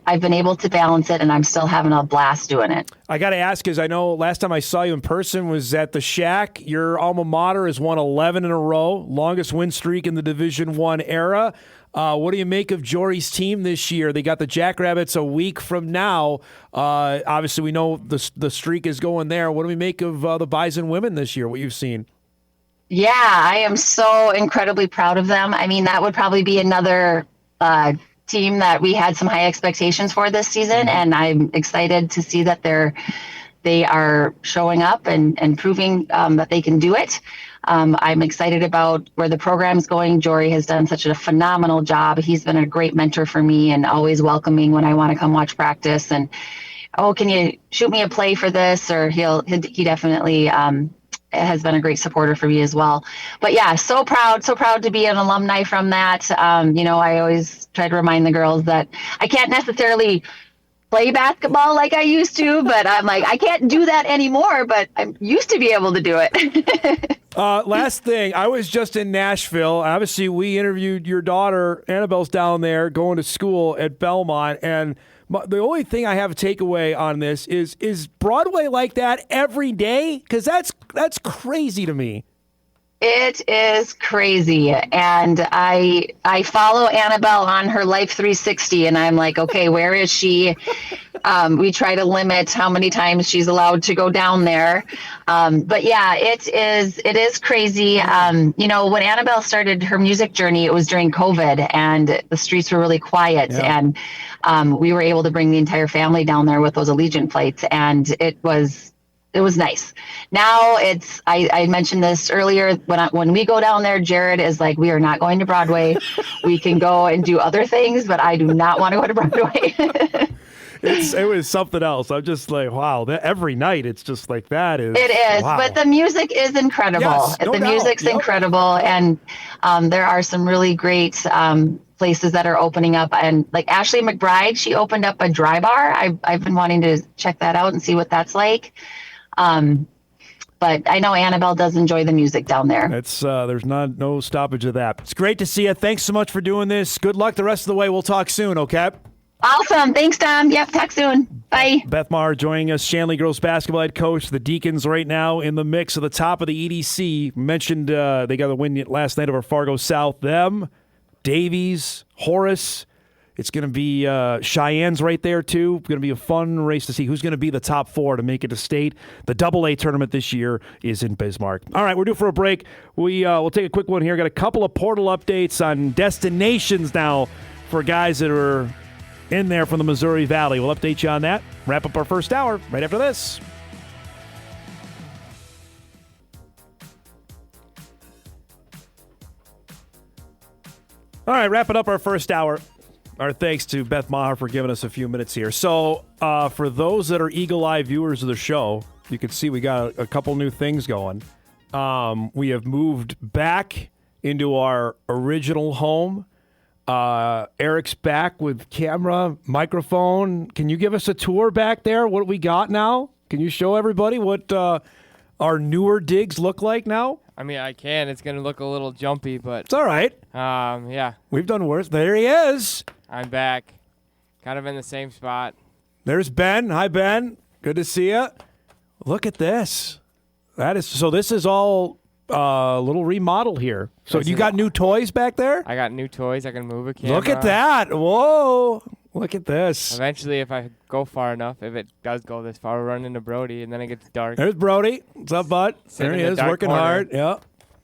I've been able to balance it, and I'm still having a blast doing it.
I got to ask, because I know last time I saw you in person was at the Shack. Your alma mater has won 11 in a row, longest win streak in the Division I era. What do you make of Jory's team this year? They got the Jackrabbits a week from now. Obviously, we know the streak is going there. What do we make of the Bison women this year, what you've seen?
Yeah, I am so incredibly proud of them. I mean, that would probably be another team that we had some high expectations for this season, and I'm excited to see that they are showing up and proving that they can do it. I'm excited about where the program's going. Jory has done such a phenomenal job. He's been a great mentor for me and always welcoming when I want to come watch practice. And, oh, can you shoot me a play for this? Or he definitely has been a great supporter for me as well. But yeah, so proud to be an alumni from that. I always try to remind the girls that I can't necessarily play basketball like I used to, but I'm like, I can't do that anymore, but I used to be able to do it.
Last thing, I was just in Nashville. Obviously, we interviewed your daughter. Annabelle's down there going to school at Belmont, and the only thing I have a takeaway on this is Broadway like that every day? Because that's crazy to me.
It is crazy. And I follow Annabelle on her Life 360, and I'm like, okay, where is she? We try to limit how many times she's allowed to go down there. But yeah, it is crazy. When Annabelle started her music journey, it was during COVID, and the streets were really quiet. Yeah. And we were able to bring the entire family down there with those Allegiant plates, and it was nice. Now I mentioned this earlier, when we go down there, Jared is like, we are not going to Broadway. We can go and do other things, but I do not want to go to Broadway.
It was something else. I'm just like, wow, every night it's just like that is.
It is, wow. But the music is incredible.
Yes, no doubt.
Music's incredible, and there are some really great places that are opening up. And like Ashley McBride, she opened up a dry bar. I've been wanting to check that out and see what that's like. But I know Annabelle does enjoy the music down there.
There's no stoppage of that. It's great to see you. Thanks so much for doing this. Good luck the rest of the way. We'll talk soon, okay?
Awesome. Thanks, Tom. Yep, talk soon. Bye.
Beth Maher joining us, Shanley girls basketball head coach. The Deacons right now in the mix at the top of the EDC. Mentioned they got a win last night over Fargo South. Them, Davies, Horace. It's going to be Cheyenne's right there, too. It's going to be a fun race to see who's going to be the top four to make it to state. The AA tournament this year is in Bismarck. All right, we're due for a break. We'll take a quick one here. Got a couple of portal updates on destinations now for guys that are in there from the Missouri Valley. We'll update you on that. Wrap up our first hour right after this. All right, wrapping up our first hour. Our thanks to Beth Maher for giving us a few minutes here. So for those that are eagle-eye viewers of the show, you can see we got a couple new things going. We have moved back into our original home. Eric's back with camera, microphone. Can you give us a tour back there? What we got now? Can you show everybody what our newer digs look like now?
I mean, I can. It's going to look a little jumpy, but...
It's all right.
Yeah.
We've done worse. There he is.
I'm back. Kind of in the same spot.
There's Ben. Hi, Ben. Good to see you. Look at this. This is all a little remodel here. So you got new toys back there?
I got new toys. I can move a camera.
Look at that. Whoa. Look at this.
Eventually, if I go far enough, if it does go this far, we'll run into Brody, and then it gets dark.
There's Brody. What's up, bud? There he is, working hard. Yeah.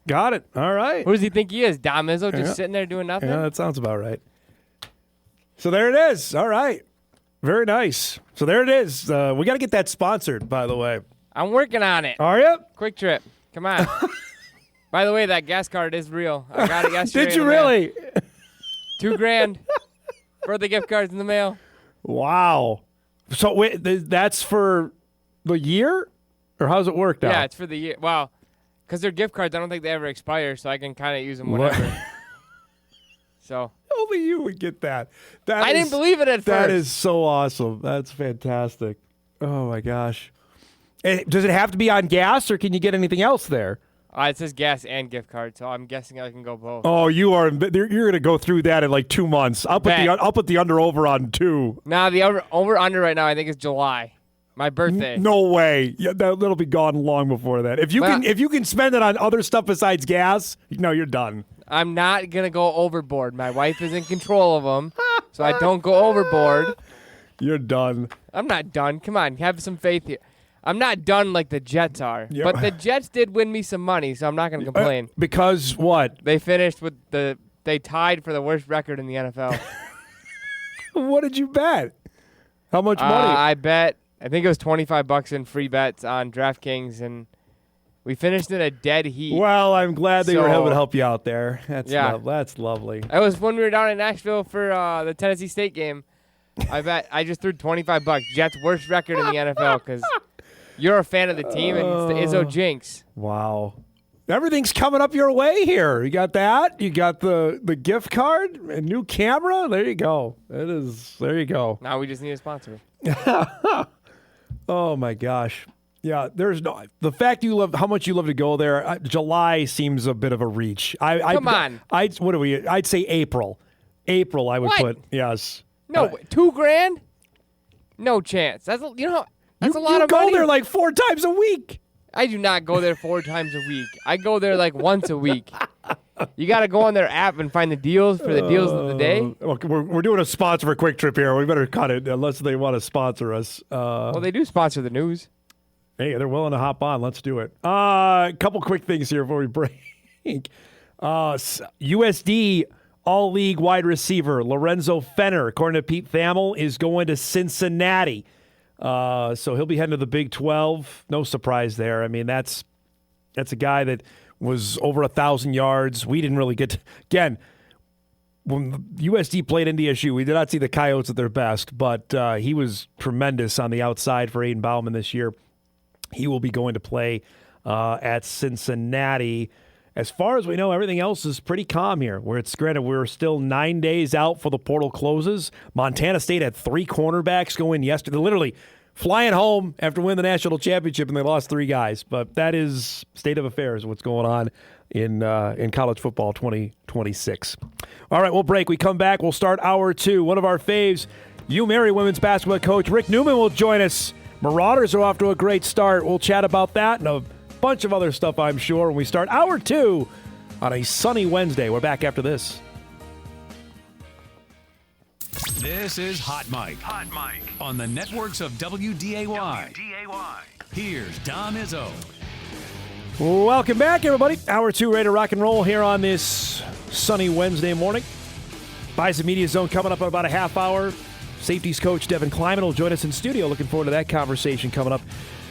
Got it. All right.
Who does he think he is? Dom Izzo just sitting there doing nothing?
Yeah, that sounds about right. So there it is. All right. Very nice. So there it is. We got to get that sponsored, by the way.
I'm working on it.
Are you?
Quick Trip. Come on. By the way, that gas card is real. I got it yesterday.
Did you really?
$2,000 for the gift cards in the mail.
Wow. So wait, that's for the year? Or how's it work now?
Yeah, it's for the year. Well, because they're gift cards, I don't think they ever expire, so I can kind of use them whenever. So
only you would get that.
I didn't believe it at first.
That is so awesome. That's fantastic. Oh, my gosh. Does it have to be on gas, or can you get anything else there?
It says gas and gift card, so I'm guessing I can go both.
Oh, you are. You're going to go through that in like 2 months. I'll put the under-over on 2.
Nah, the over-under right now I think is July. My birthday.
No way. Yeah, that'll be gone long before that. If you can spend it on other stuff besides gas, no, you're done.
I'm not going to go overboard. My wife is in control of them, so I don't go overboard.
You're done.
I'm not done. Come on, have some faith here. I'm not done like the Jets are.
Yeah.
But the Jets did win me some money, so I'm not going to complain.
Because what?
They finished with they tied for the worst record in the NFL.
What did you bet? How much money?
I think it was $25 in free bets on DraftKings, and we finished in a dead heat.
Well, I'm glad they were able to help you out there. That's lovely.
I was when we were down in Nashville for the Tennessee State game. I just threw $25. Jets' worst record in the NFL because you're a fan of the team, and it's the Izzo jinx.
Wow. Everything's coming up your way here. You got that. You got the gift card, a new camera. There you go. There you go.
Now we just need a sponsor.
Oh, my gosh. Yeah, the fact how much you love to go there. July seems a bit of a reach.
Come on.
I'd say April. April, I would put, yes.
No, $2,000? No chance. That's a lot of money.
You go there like 4 times a week.
I do not go there 4 times a week. I go there like once a week. You got to go on their app and find the deals for the deals of the day.
Look, we're doing a sponsor for Quick Trip here. We better cut it unless they want to sponsor us.
Well, they do sponsor the news.
Hey, they're willing to hop on. Let's do it. A couple quick things here before we break. USD all-league wide receiver Lorenzo Fenner, according to Pete Thamel, is going to Cincinnati. So he'll be heading to the Big 12. No surprise there. I mean, that's a guy that was over 1,000 yards. We didn't really get again, when USD played NDSU, we did not see the Coyotes at their best, but he was tremendous on the outside for Aiden Bauman this year. He will be going to play at Cincinnati. As far as we know, everything else is pretty calm here. We're still 9 days out for the portal closes. Montana State had 3 cornerbacks go in yesterday, literally flying home after winning the national championship, and they lost 3 guys. But that is state of affairs, what's going on in college football 2026. All right, we'll break. We come back. We'll start hour 2. One of our faves, UMary women's basketball coach Rick Neumann will join us. Marauders are off to a great start. We'll chat about that and a bunch of other stuff, I'm sure, when we start hour 2 on a sunny Wednesday. We're back after this.
This is Hot Mike. Hot Mike. On the networks of WDAY. Here's Dom Izzo.
Welcome back, everybody. Hour 2 ready to rock and roll here on this sunny Wednesday morning. Bison Media Zone coming up in about a half hour. Safeties coach Devin Kleiman will join us in studio. Looking forward to that conversation coming up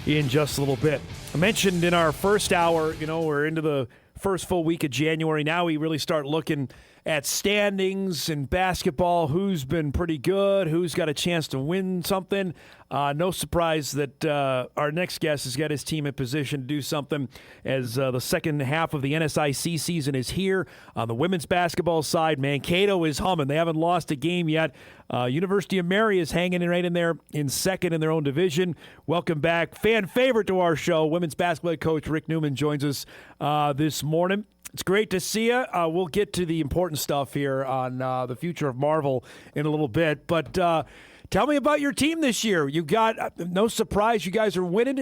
in just a little bit. I mentioned in our first hour, we're into the first full week of January. Now we really start looking at standings in basketball, who's been pretty good, who's got a chance to win something. No surprise that our next guest has got his team in position to do something as the second half of the NSIC season is here. On the women's basketball side, Mankato is humming. They haven't lost a game yet. University of Mary is hanging right in there in second in their own division. Welcome back. Fan favorite to our show, women's basketball coach Rick Neumann joins us this morning. It's great to see you. We'll get to the important stuff here on the future of Marvel in a little bit. But tell me about your team this year. You got, no surprise, you guys are winning.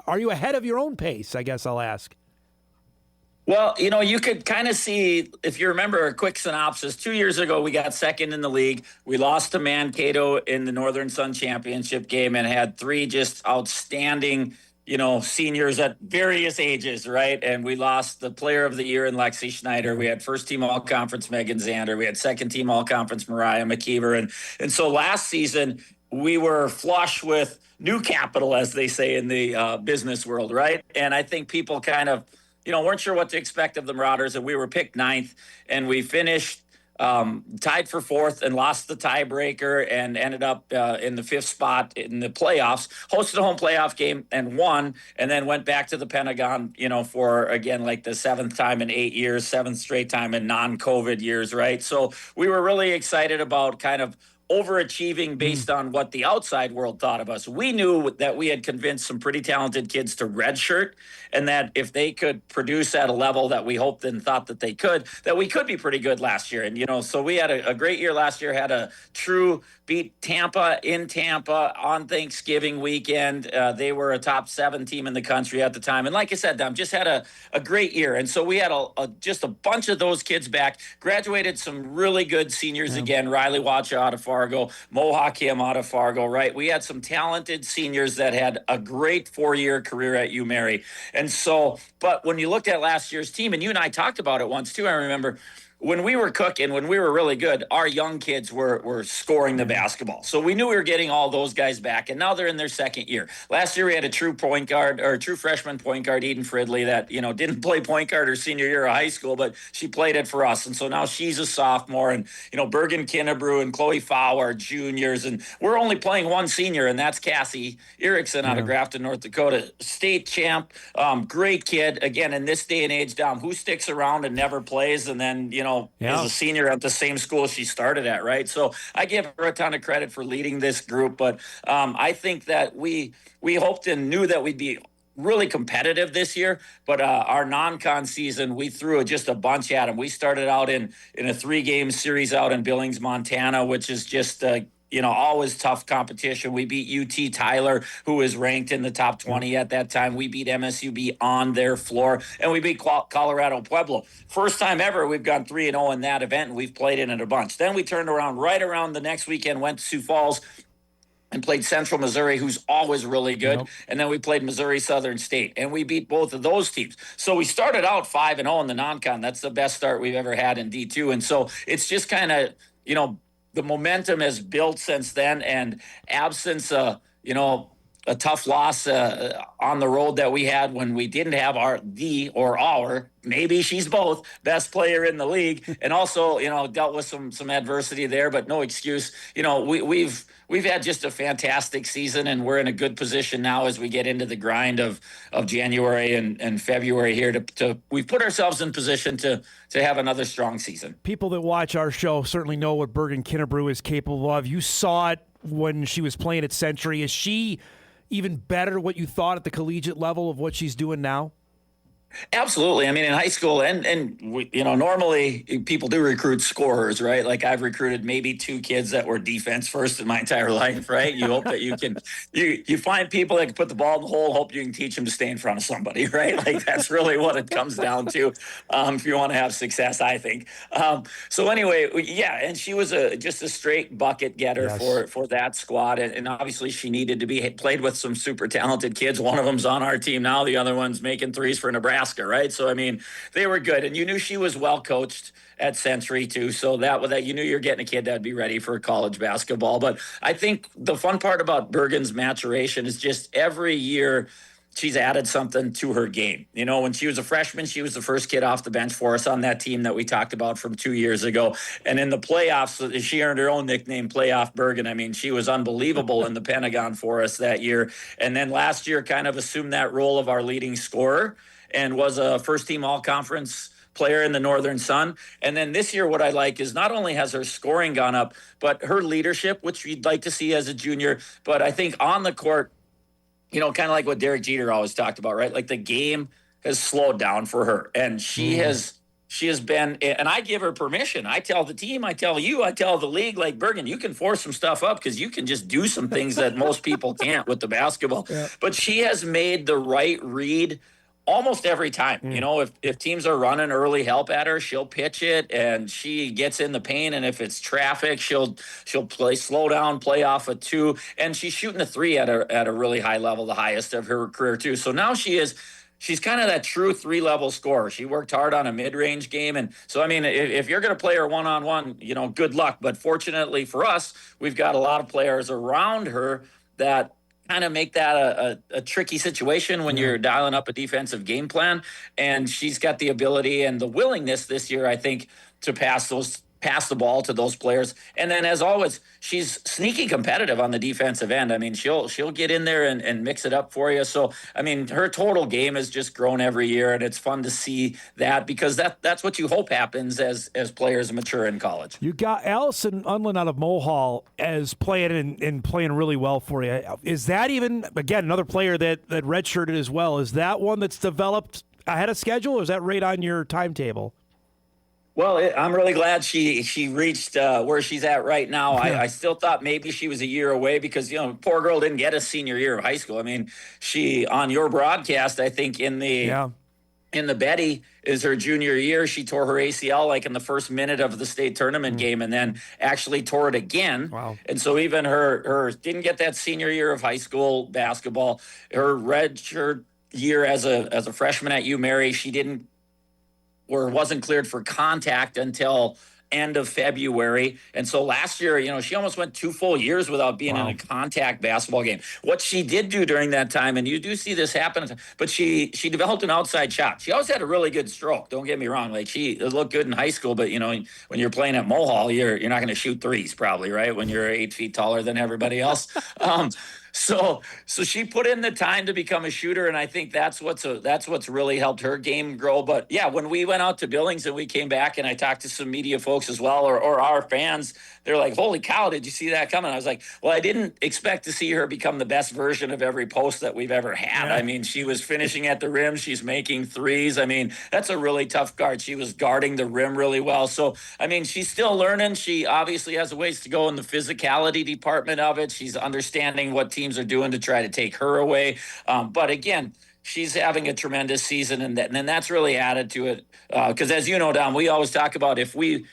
Are you ahead of your own pace, I guess I'll ask?
Well, you could kind of see, if you remember a quick synopsis, 2 years ago, we got second in the league. We lost to Mankato in the Northern Sun Championship game and had 3 just outstanding seniors at various ages, right? And we lost the player of the year in Lexi Schneider. We had first team all-conference Megan Zander. We had second team all-conference Mariah McKeever. And so last season, we were flush with new capital, as they say in the business world, right? And I think people kind of, weren't sure what to expect of the Marauders, and we were picked 9th, and we finished tied for 4th and lost the tiebreaker and ended up in the 5th spot in the playoffs, hosted a home playoff game and won, and then went back to the Pentagon, for, again, like the 7th time in 8 years, 7th straight time in non-COVID years, right? So we were really excited about kind of overachieving based on what the outside world thought of us. We knew that we had convinced some pretty talented kids to redshirt, and that if they could produce at a level that we hoped and thought that they could, that we could be pretty good last year. And, so we had a great year last year, had a true beat Tampa in Tampa on Thanksgiving weekend. They were a top 7 team in the country at the time. And like I said, Dom, just had a great year. And so we had just a bunch of those kids back, graduated some really good seniors again, Riley Watcha out of Fargo, Mo Hakim out of Fargo, right? We had some talented seniors that had a great 4-year career at UMary. And so, but when you looked at last year's team, and you and I talked about it once too, I remember, when we were cooking, when we were really good, our young kids were scoring the basketball. So we knew we were getting all those guys back, and now they're in their second year. Last year we had a true point guard, or a true freshman point guard, Eden Fridley, that, didn't play point guard her senior year of high school, but she played it for us. And so now she's a sophomore, and, Bergen Kinnebrew and Chloe Fow are juniors, and we're only playing one senior, and that's Cassie Erickson out of Grafton, North Dakota, state champ, great kid. Again, in this day and age, Dom, who sticks around and never plays, and then, is a senior at the same school she started at, right? So I give her a ton of credit for leading this group, but I think that we hoped and knew that we'd be really competitive this year, but our non-con season, we threw just a bunch at them. We started out in a 3-game series out in Billings, Montana, which is just always tough competition. We beat UT Tyler, who was ranked in the top 20 at that time. We beat MSUB on their floor, and we beat Colorado Pueblo. First time ever we've gone 3-0 in that event, and we've played in it a bunch. Then we turned around right around the next weekend, went to Sioux Falls, and played Central Missouri, who's always really good. And then we played Missouri Southern State, and we beat both of those teams. So we started out 5-0 in the non-con. That's the best start we've ever had in D2. And so it's just kind of, the momentum has built since then, and absence, a tough loss on the road that we had when we didn't have our maybe she's both, best player in the league, and also dealt with some adversity there, but no excuse. We've had just a fantastic season, and we're in a good position now as we get into the grind of January and February here to we've put ourselves in position to have another strong season.
People that watch our show certainly know what Bergen Kinnebrew is capable of. You saw it when she was playing at Century. Is she even better what you thought at the collegiate level of what she's doing now?
Absolutely. I mean, in high school, and we, normally people do recruit scorers, right? Like I've recruited maybe 2 kids that were defense first in my entire life, right? You hope that you can, you find people that can put the ball in the hole, hope you can teach them to stay in front of somebody, right? Like that's really what it comes down to if you want to have success, I think. So anyway, yeah, and she was just a straight bucket getter for that squad. And obviously she needed to be played with some super talented kids. One of them's on our team now. The other one's making threes for Nebraska. Right. So, I mean, they were good, and you knew she was well coached at Century too. So that you knew you're getting a kid that'd be ready for college basketball. But I think the fun part about Bergen's maturation is just every year she's added something to her game. When she was a freshman, she was the first kid off the bench for us on that team that we talked about from 2 years ago. And in the playoffs, she earned her own nickname, Playoff Bergen. I mean, she was unbelievable in the Pentagon for us that year. And then last year kind of assumed that role of our leading scorer and was a first-team all-conference player in the Northern Sun. And then this year, what I like is not only has her scoring gone up, but her leadership, which you'd like to see as a junior. But I think on the court, kind of like what Derek Jeter always talked about, right? Like the game has slowed down for her, and she has been, and I give her permission. I tell the team, I tell you, I tell the league, like, Bergen, you can force some stuff up because you can just do some things that most people can't with the basketball. Yeah. But she has made the right read almost every time. If teams are running early help at her, she'll pitch it, and she gets in the paint. And if it's traffic, she'll play slow down, play off a 2, and she's shooting a 3 at a really high level, the highest of her career too. So now she's kind of that true 3-level scorer. She worked hard on a mid-range game. And so, I mean, if you're going to play her one-on-one, good luck. But fortunately for us, we've got a lot of players around her that kind of make that a tricky situation when you're dialing up a defensive game plan. And she's got the ability and the willingness this year, I think, to pass those pass the ball to those players. And then, as always, she's sneaky competitive on the defensive end. I mean, she'll get in there and mix it up for you. So, I mean, her total game has just grown every year, and it's fun to see that because that's what you hope happens as players mature in college.
You got Allison Unlin out of Mohall as playing and playing really well for you. Is that even, again, another player that redshirted as well? Is that one that's developed ahead of schedule, or is that right on your timetable?
Well, I'm really glad she reached where she's at right now.
Yeah.
I still thought maybe she was a year away because, poor girl didn't get a senior year of high school. I mean, she, on your broadcast, I think in the Betty is her junior year. She tore her ACL like in the first minute of the state tournament game and then actually tore it again.
Wow.
And so even her didn't get that senior year of high school basketball. Her redshirt year as a freshman at UMary, she didn't or wasn't cleared for contact until end of February. And so last year, she almost went 2 full years without being in a contact basketball game. What she did do during that time, and you do see this happen, but she developed an outside shot. She always had a really good stroke. Don't get me wrong. Like she looked good in high school, but when you're playing at Mohall, you're not going to shoot threes probably, right? When you're 8 feet taller than everybody else. So she put in the time to become a shooter, and I think that's what's really helped her game grow. But yeah, when we went out to Billings and we came back, and I talked to some media folks as well, or our fans, they're like, "Holy cow, did you see that coming?" I was like, "Well, I didn't expect to see her become the best version of every post that we've ever had." Yeah. I mean, she was finishing at the rim, she's making threes. I mean, that's a really tough guard. She was guarding the rim really well. So I mean, she's still learning. She obviously has a ways to go in the physicality department of it. She's understanding what teams are doing to try to take her away. But again, she's having a tremendous season, and that's really added to it. Because as you know, Dom, we always talk about if we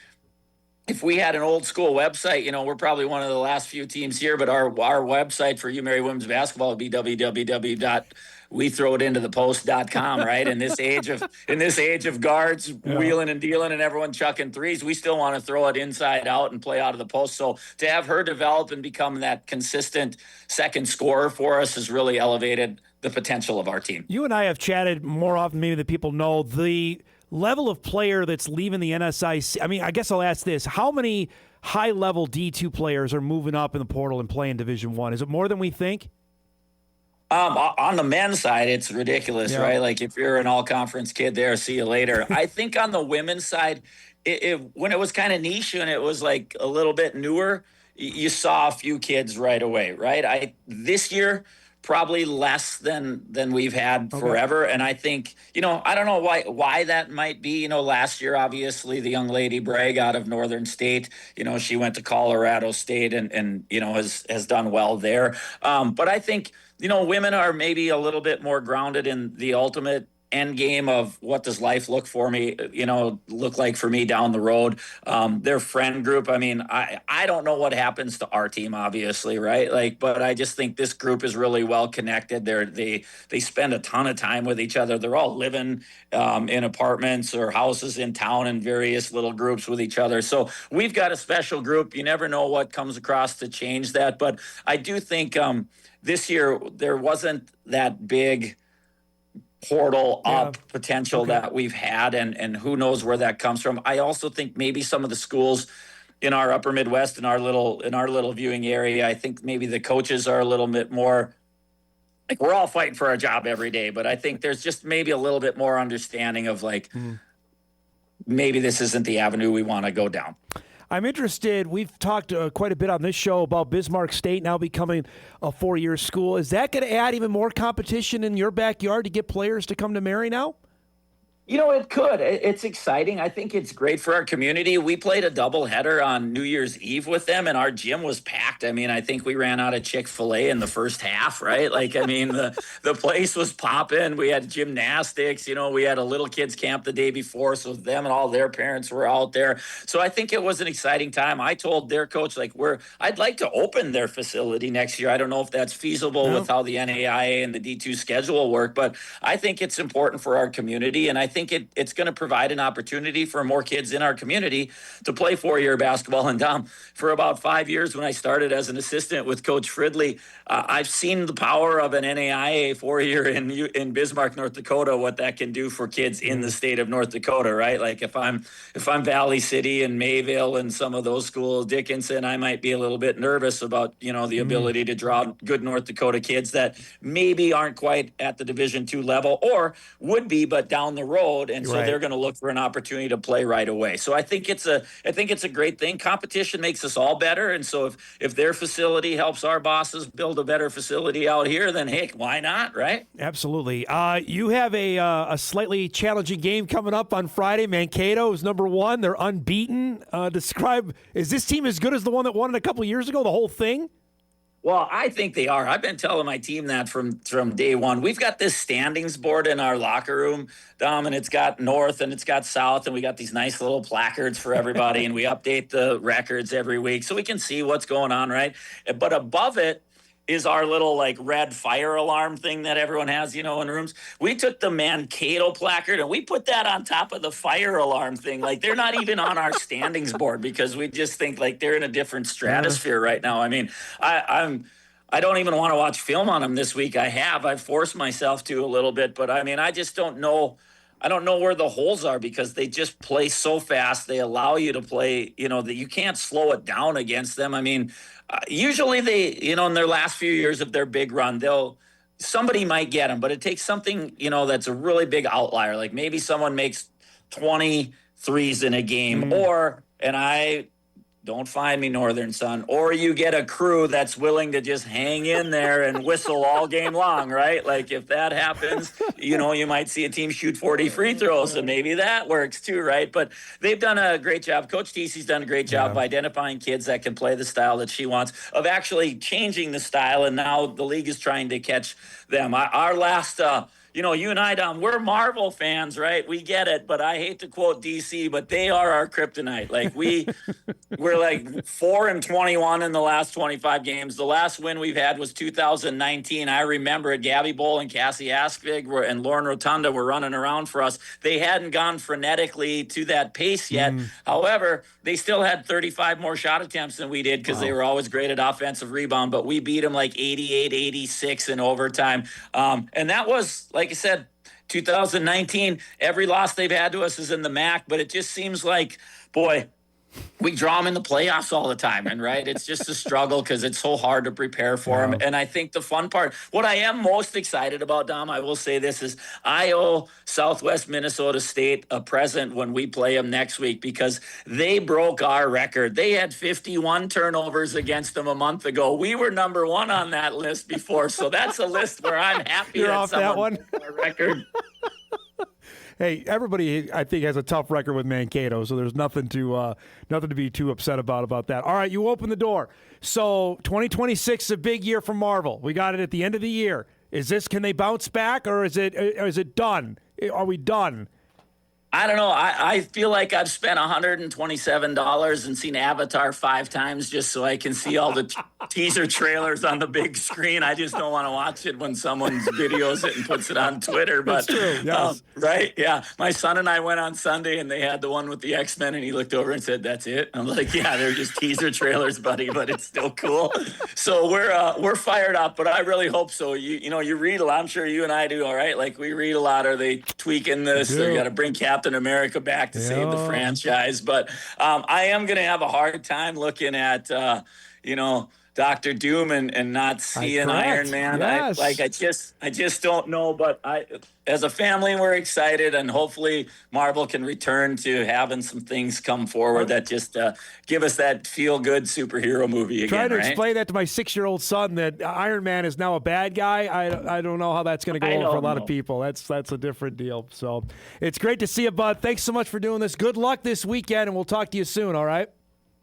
had an old school website, we're probably one of the last few teams here, but our website for UMary women's basketball would be www.wethrowitintothepost.com, right? In this age of guards wheeling and dealing and everyone chucking threes, we still want to throw it inside out and play out of the post. So to have her develop and become that consistent second scorer for us has really elevated the potential of our team.
You and I have chatted more often maybe than people know. The level of player that's leaving the NSIC, I mean, I guess I'll ask this. How many high-level D2 players are moving up in the portal and playing Division I? Is it more than we think?
On the men's side, it's ridiculous, right? Like if you're an all-conference kid there, see you later. I think on the women's side, when it was kind of niche and it was like a little bit newer, you saw a few kids right away, right? This year, probably less than we've had forever. And I think, I don't know why that might be. Last year, obviously, the young lady Bragg out of Northern State, she went to Colorado State and has done well there. But I think, women are maybe a little bit more grounded in the ultimate end game of what does life look like for me down the road. Their friend group, I mean, I don't know what happens to our team, obviously, right? But I just think this group is really well connected. They spend a ton of time with each other. They're all living in apartments or houses in town in various little groups with each other. So we've got a special group. You never know what comes across to change that. But I do think this year there wasn't that big portal up potential that we've had, and who knows where that comes from. I also think maybe some of the schools in our upper Midwest, in our little viewing area, I think maybe the coaches are a little bit more like, we're all fighting for our job every day, but I think there's just maybe a little bit more understanding of maybe this isn't the avenue we want to go down.
I'm interested. We've talked quite a bit on this show about Bismarck State now becoming a 4-year school. Is that going to add even more competition in your backyard to get players to come to Mary now?
It could. It's exciting. I think it's great for our community. We played a doubleheader on New Year's Eve with them, and our gym was packed. I mean, I think we ran out of Chick-fil-A in the first half, right? The place was popping. We had gymnastics. We had a little kids camp the day before, so them and all their parents were out there. So I think it was an exciting time. I told their coach, I'd like to open their facility next year. I don't know if that's feasible with how the NAIA and the D2 schedule work, but I think it's important for our community, and I think think it's going to provide an opportunity for more kids in our community to play 4-year basketball. And for about 5 years, when I started as an assistant with Coach Fridley, I've seen the power of an NAIA 4-year in Bismarck, North Dakota, what that can do for kids in the state of North Dakota, right? Like if I'm Valley City and Mayville and some of those schools, Dickinson, I might be a little bit nervous about, the ability to draw good North Dakota kids that maybe aren't quite at the Division II level or would be, but down the road. And so they're going to look for an opportunity to play right away. So I think it's a great thing. Competition makes us all better. And so if their facility helps our bosses build a better facility out here, then heck, why not, right?
Absolutely. You have a slightly challenging game coming up on Friday. Mankato is number 1. They're unbeaten. Is this team as good as the one that won it a couple years ago, the whole thing?
Well, I think they are. I've been telling my team that from day one. We've got this standings board in our locker room, Dom, and it's got North and it's got South, and we got these nice little placards for everybody, and we update the records every week so we can see what's going on, right? But above it is our little red fire alarm thing that everyone has, in rooms. We took the Mankato placard and we put that on top of the fire alarm thing. They're not even on our standings board because we just think they're in a different stratosphere right now. I mean, I don't even want to watch film on them this week. I've forced myself to a little bit, but I mean, I just don't know. I don't know where the holes are because they just play so fast. They allow you to play, that you can't slow it down against them. I mean, usually they, in their last few years of their big run, somebody might get them, but it takes something, that's a really big outlier. Like maybe someone makes 20 threes in a game don't find me, Northern Sun, or you get a crew that's willing to just hang in there and whistle all game long, right? If that happens, you might see a team shoot 40 free throws, and maybe that works too, right? But they've done a great job. Coach TC's done a great job of identifying kids that can play the style that she wants, of actually changing the style, and now the league is trying to catch them. Our last... you and I, Dom, we're Marvel fans, right? We get it, but I hate to quote DC, but they are our kryptonite. We're 4-21 in the last 25 games. The last win we've had was 2019. I remember it. Gabby Bowl and Cassie Askvig and Lauren Rotunda were running around for us. They hadn't gone frenetically to that pace yet. However, they still had 35 more shot attempts than we did because they were always great at offensive rebound, but we beat them 88-86 in overtime. And that was, like I said, 2019, every loss they've had to us is in the MAC, but it just seems like, boy, we draw them in the playoffs all the time. And it's just a struggle because it's so hard to prepare for them. And I think the fun part, what I am most excited about, Dom, I will say this, is I owe Southwest Minnesota State a present when we play them next week because they broke our record. They had 51 turnovers against them a month ago. We were number 1 on that list before. So that's a list where I'm happy
You're
that
off that one.
our record.
Hey, everybody, I think, has a tough record with Mankato, so there's nothing to be too upset about that. All right, you open the door. So 2026 is a big year for Marvel. We got it at the end of the year. Can they bounce back, or is it done? Are we done?
I don't know. I feel like I've spent $127 and seen Avatar 5 times just so I can see all the teaser trailers on the big screen. I just don't want to watch it when someone videos it and puts it on Twitter. But
that's true. Yes.
Right? Yeah. My son and I went on Sunday and they had the one with the X-Men and he looked over and said, "That's it?" I'm like, "Yeah, they're just teaser trailers, buddy, but it's still cool." So we're fired up, but I really hope so. You read a lot. I'm sure you and I do. All right. We read a lot. Are they tweaking this? They got to bring Captain America back to save the franchise. But I am going to have a hard time looking at, Dr. Doom and not seeing Iron Man.
Yes.
I just don't know. But as a family, we're excited, and hopefully Marvel can return to having some things come forward that just give us that feel-good superhero movie again.
Try to explain that to my 6-year-old son that Iron Man is now a bad guy. I don't know how that's going to go over for a lot of people. That's a different deal. So it's great to see you, bud. Thanks so much for doing this. Good luck this weekend, and we'll talk to you soon, all right?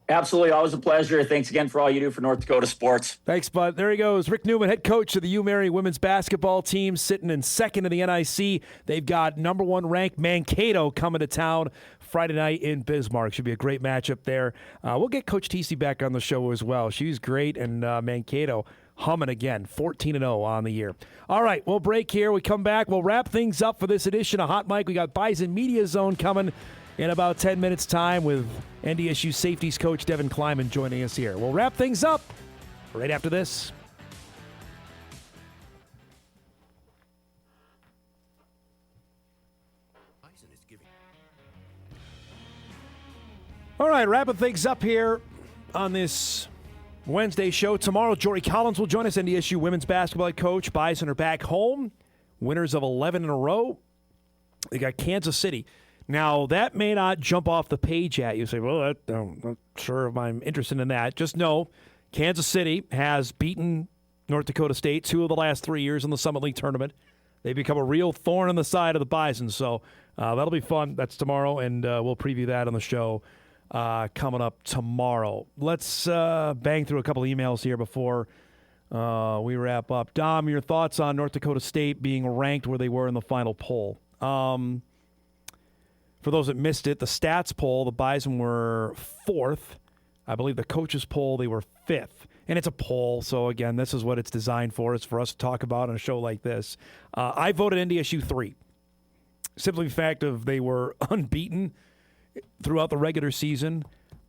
Absolutely. Always a pleasure. Thanks again for all you do for North Dakota sports.
Thanks, bud. There he goes. Rick Neumann, head coach of the UMary women's basketball team, sitting in second in the NIC. They've got number 1 ranked Mankato coming to town Friday night in Bismarck. Should be a great matchup there. We'll get Coach TC back on the show as well. She's great, and Mankato, humming again, 14-0 on the year. All right, we'll break here. We come back. We'll wrap things up for this edition of Hot Mic. We got Bison Media Zone coming in about 10 minutes' time with NDSU safeties coach Devin Kleiman joining us here. We'll wrap things up right after this. All right, wrapping things up here on this Wednesday show. Tomorrow, Jory Collins will join us, NDSU women's basketball coach. Bison are back home, winners of 11 in a row. They got Kansas City. Now, that may not jump off the page at you. Say, well, I'm not sure if I'm interested in that. Just know Kansas City has beaten North Dakota State 2 of the last 3 years in the Summit League tournament. They become a real thorn in the side of the Bison. So that'll be fun. That's tomorrow, and we'll preview that on the show coming up tomorrow. Let's bang through a couple of emails here before we wrap up. Dom, your thoughts on North Dakota State being ranked where they were in the final poll? For those that missed it, the stats poll, the Bison were 4th. I believe the coaches poll, they were 5th. And it's a poll, so again, this is what it's designed for. It's for us to talk about on a show like this. I voted NDSU 3. Simply the fact of they were unbeaten throughout the regular season.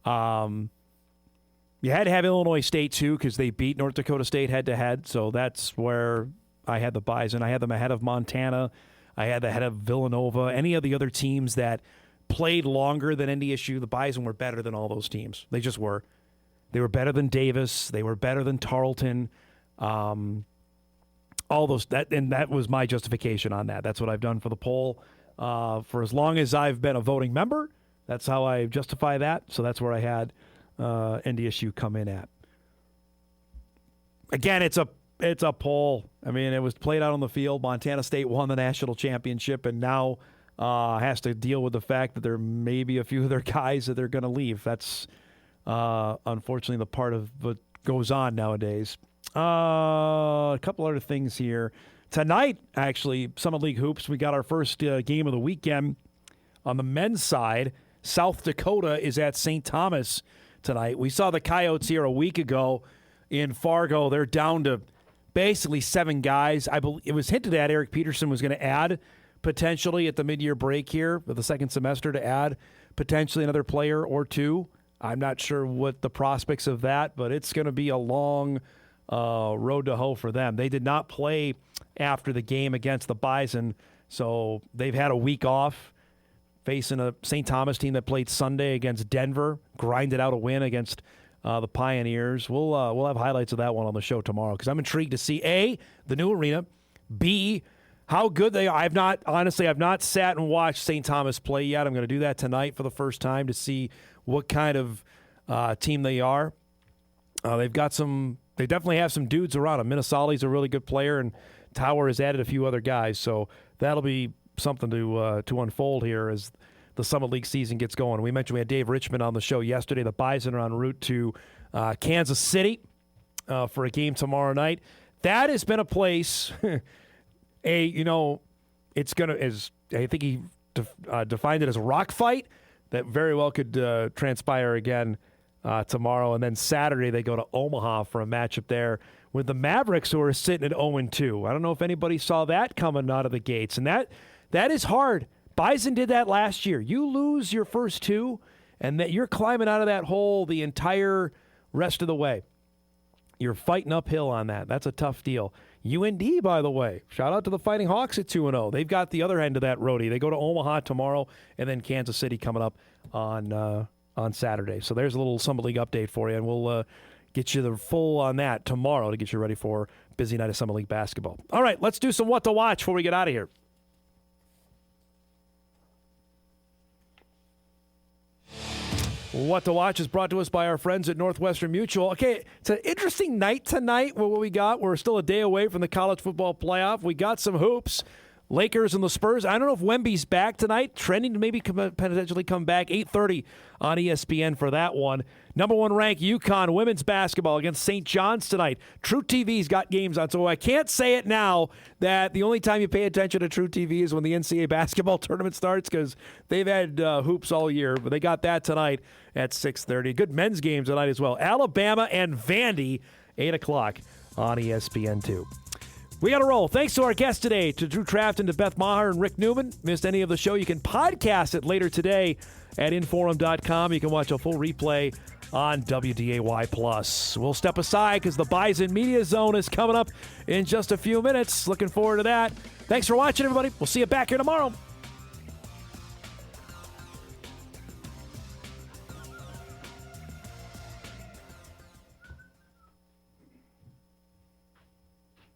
You had to have Illinois State, too, because they beat North Dakota State head-to-head, so that's where I had the Bison. I had them ahead of Montana. I had the head of Villanova. Any of the other teams that played longer than NDSU, the Bison were better than all those teams. They just were. They were better than Davis. They were better than Tarleton. All those that was my justification on that. That's what I've done for the poll for as long as I've been a voting member. That's how I justify that. So that's where I had NDSU come in at. Again, it's a poll. I mean, it was played out on the field. Montana State won the national championship and now has to deal with the fact that there may be a few of their guys that they're going to leave. That's unfortunately the part of what goes on nowadays. A couple other things here. Tonight, actually, Summit League Hoops, we got our first game of the weekend. On the men's side, South Dakota is at St. Thomas tonight. We saw the Coyotes here a week ago in Fargo. They're down to basically 7 guys. I believe it was hinted at Eric Peterson was going to add potentially at the mid-year break here for the second semester to add potentially another player or 2. I'm not sure what the prospects of that, but it's going to be a long road to hoe for them. They did not play after the game against the Bison, so they've had a week off facing a St. Thomas team that played Sunday against Denver, grinded out a win against the Pioneers. We'll have highlights of that one on the show tomorrow because I'm intrigued to see, A, the new arena, B, how good they are. I've not sat and watched St. Thomas play yet. I'm going to do that tonight for the first time to see what kind of team they are. They definitely have some dudes around them. Minnesali's a really good player, and Tower has added a few other guys, so that'll be something to unfold here as the Summit League season gets going. We mentioned we had Dave Richmond on the show yesterday. The Bison are en route to Kansas City for a game tomorrow night. That has been a place, it's going to, as I think he defined it as a rock fight, that very well could transpire again tomorrow. And then Saturday they go to Omaha for a matchup there with the Mavericks, who are sitting at 0-2. I don't know if anybody saw that coming out of the gates. And that is hard. Bison did that last year. You lose your first 2, and that you're climbing out of that hole the entire rest of the way. You're fighting uphill on that. That's a tough deal. UND, by the way, shout out to the Fighting Hawks at 2-0. They've got the other end of that roadie. They go to Omaha tomorrow, and then Kansas City coming up on Saturday. So there's a little Summit League update for you, and we'll get you the full on that tomorrow to get you ready for busy night of Summit League basketball. All right, let's do some What to Watch before we get out of here. What to Watch is brought to us by our friends at Northwestern Mutual. Okay, it's an interesting night tonight. What we got, we're still a day away from the college football playoff. We got some hoops. Lakers and the Spurs. I don't know if Wemby's back tonight. Trending to maybe potentially come back. 8:30 on ESPN for that one. Number 1 ranked UConn women's basketball against St. John's tonight. True TV's got games on, so I can't say it now that the only time you pay attention to True TV is when the NCAA basketball tournament starts, because they've had hoops all year, but they got that tonight at 6:30. Good men's games tonight as well. Alabama and Vandy, 8 o'clock on ESPN2. We got to roll. Thanks to our guests today, to Drew Trafton, to Beth Maher, and Rick Neumann. Missed any of the show, you can podcast it later today at Inforum.com. You can watch a full replay on WDAY+. We'll step aside because the Bison Media Zone is coming up in just a few minutes. Looking forward to that. Thanks for watching, everybody. We'll see you back here tomorrow.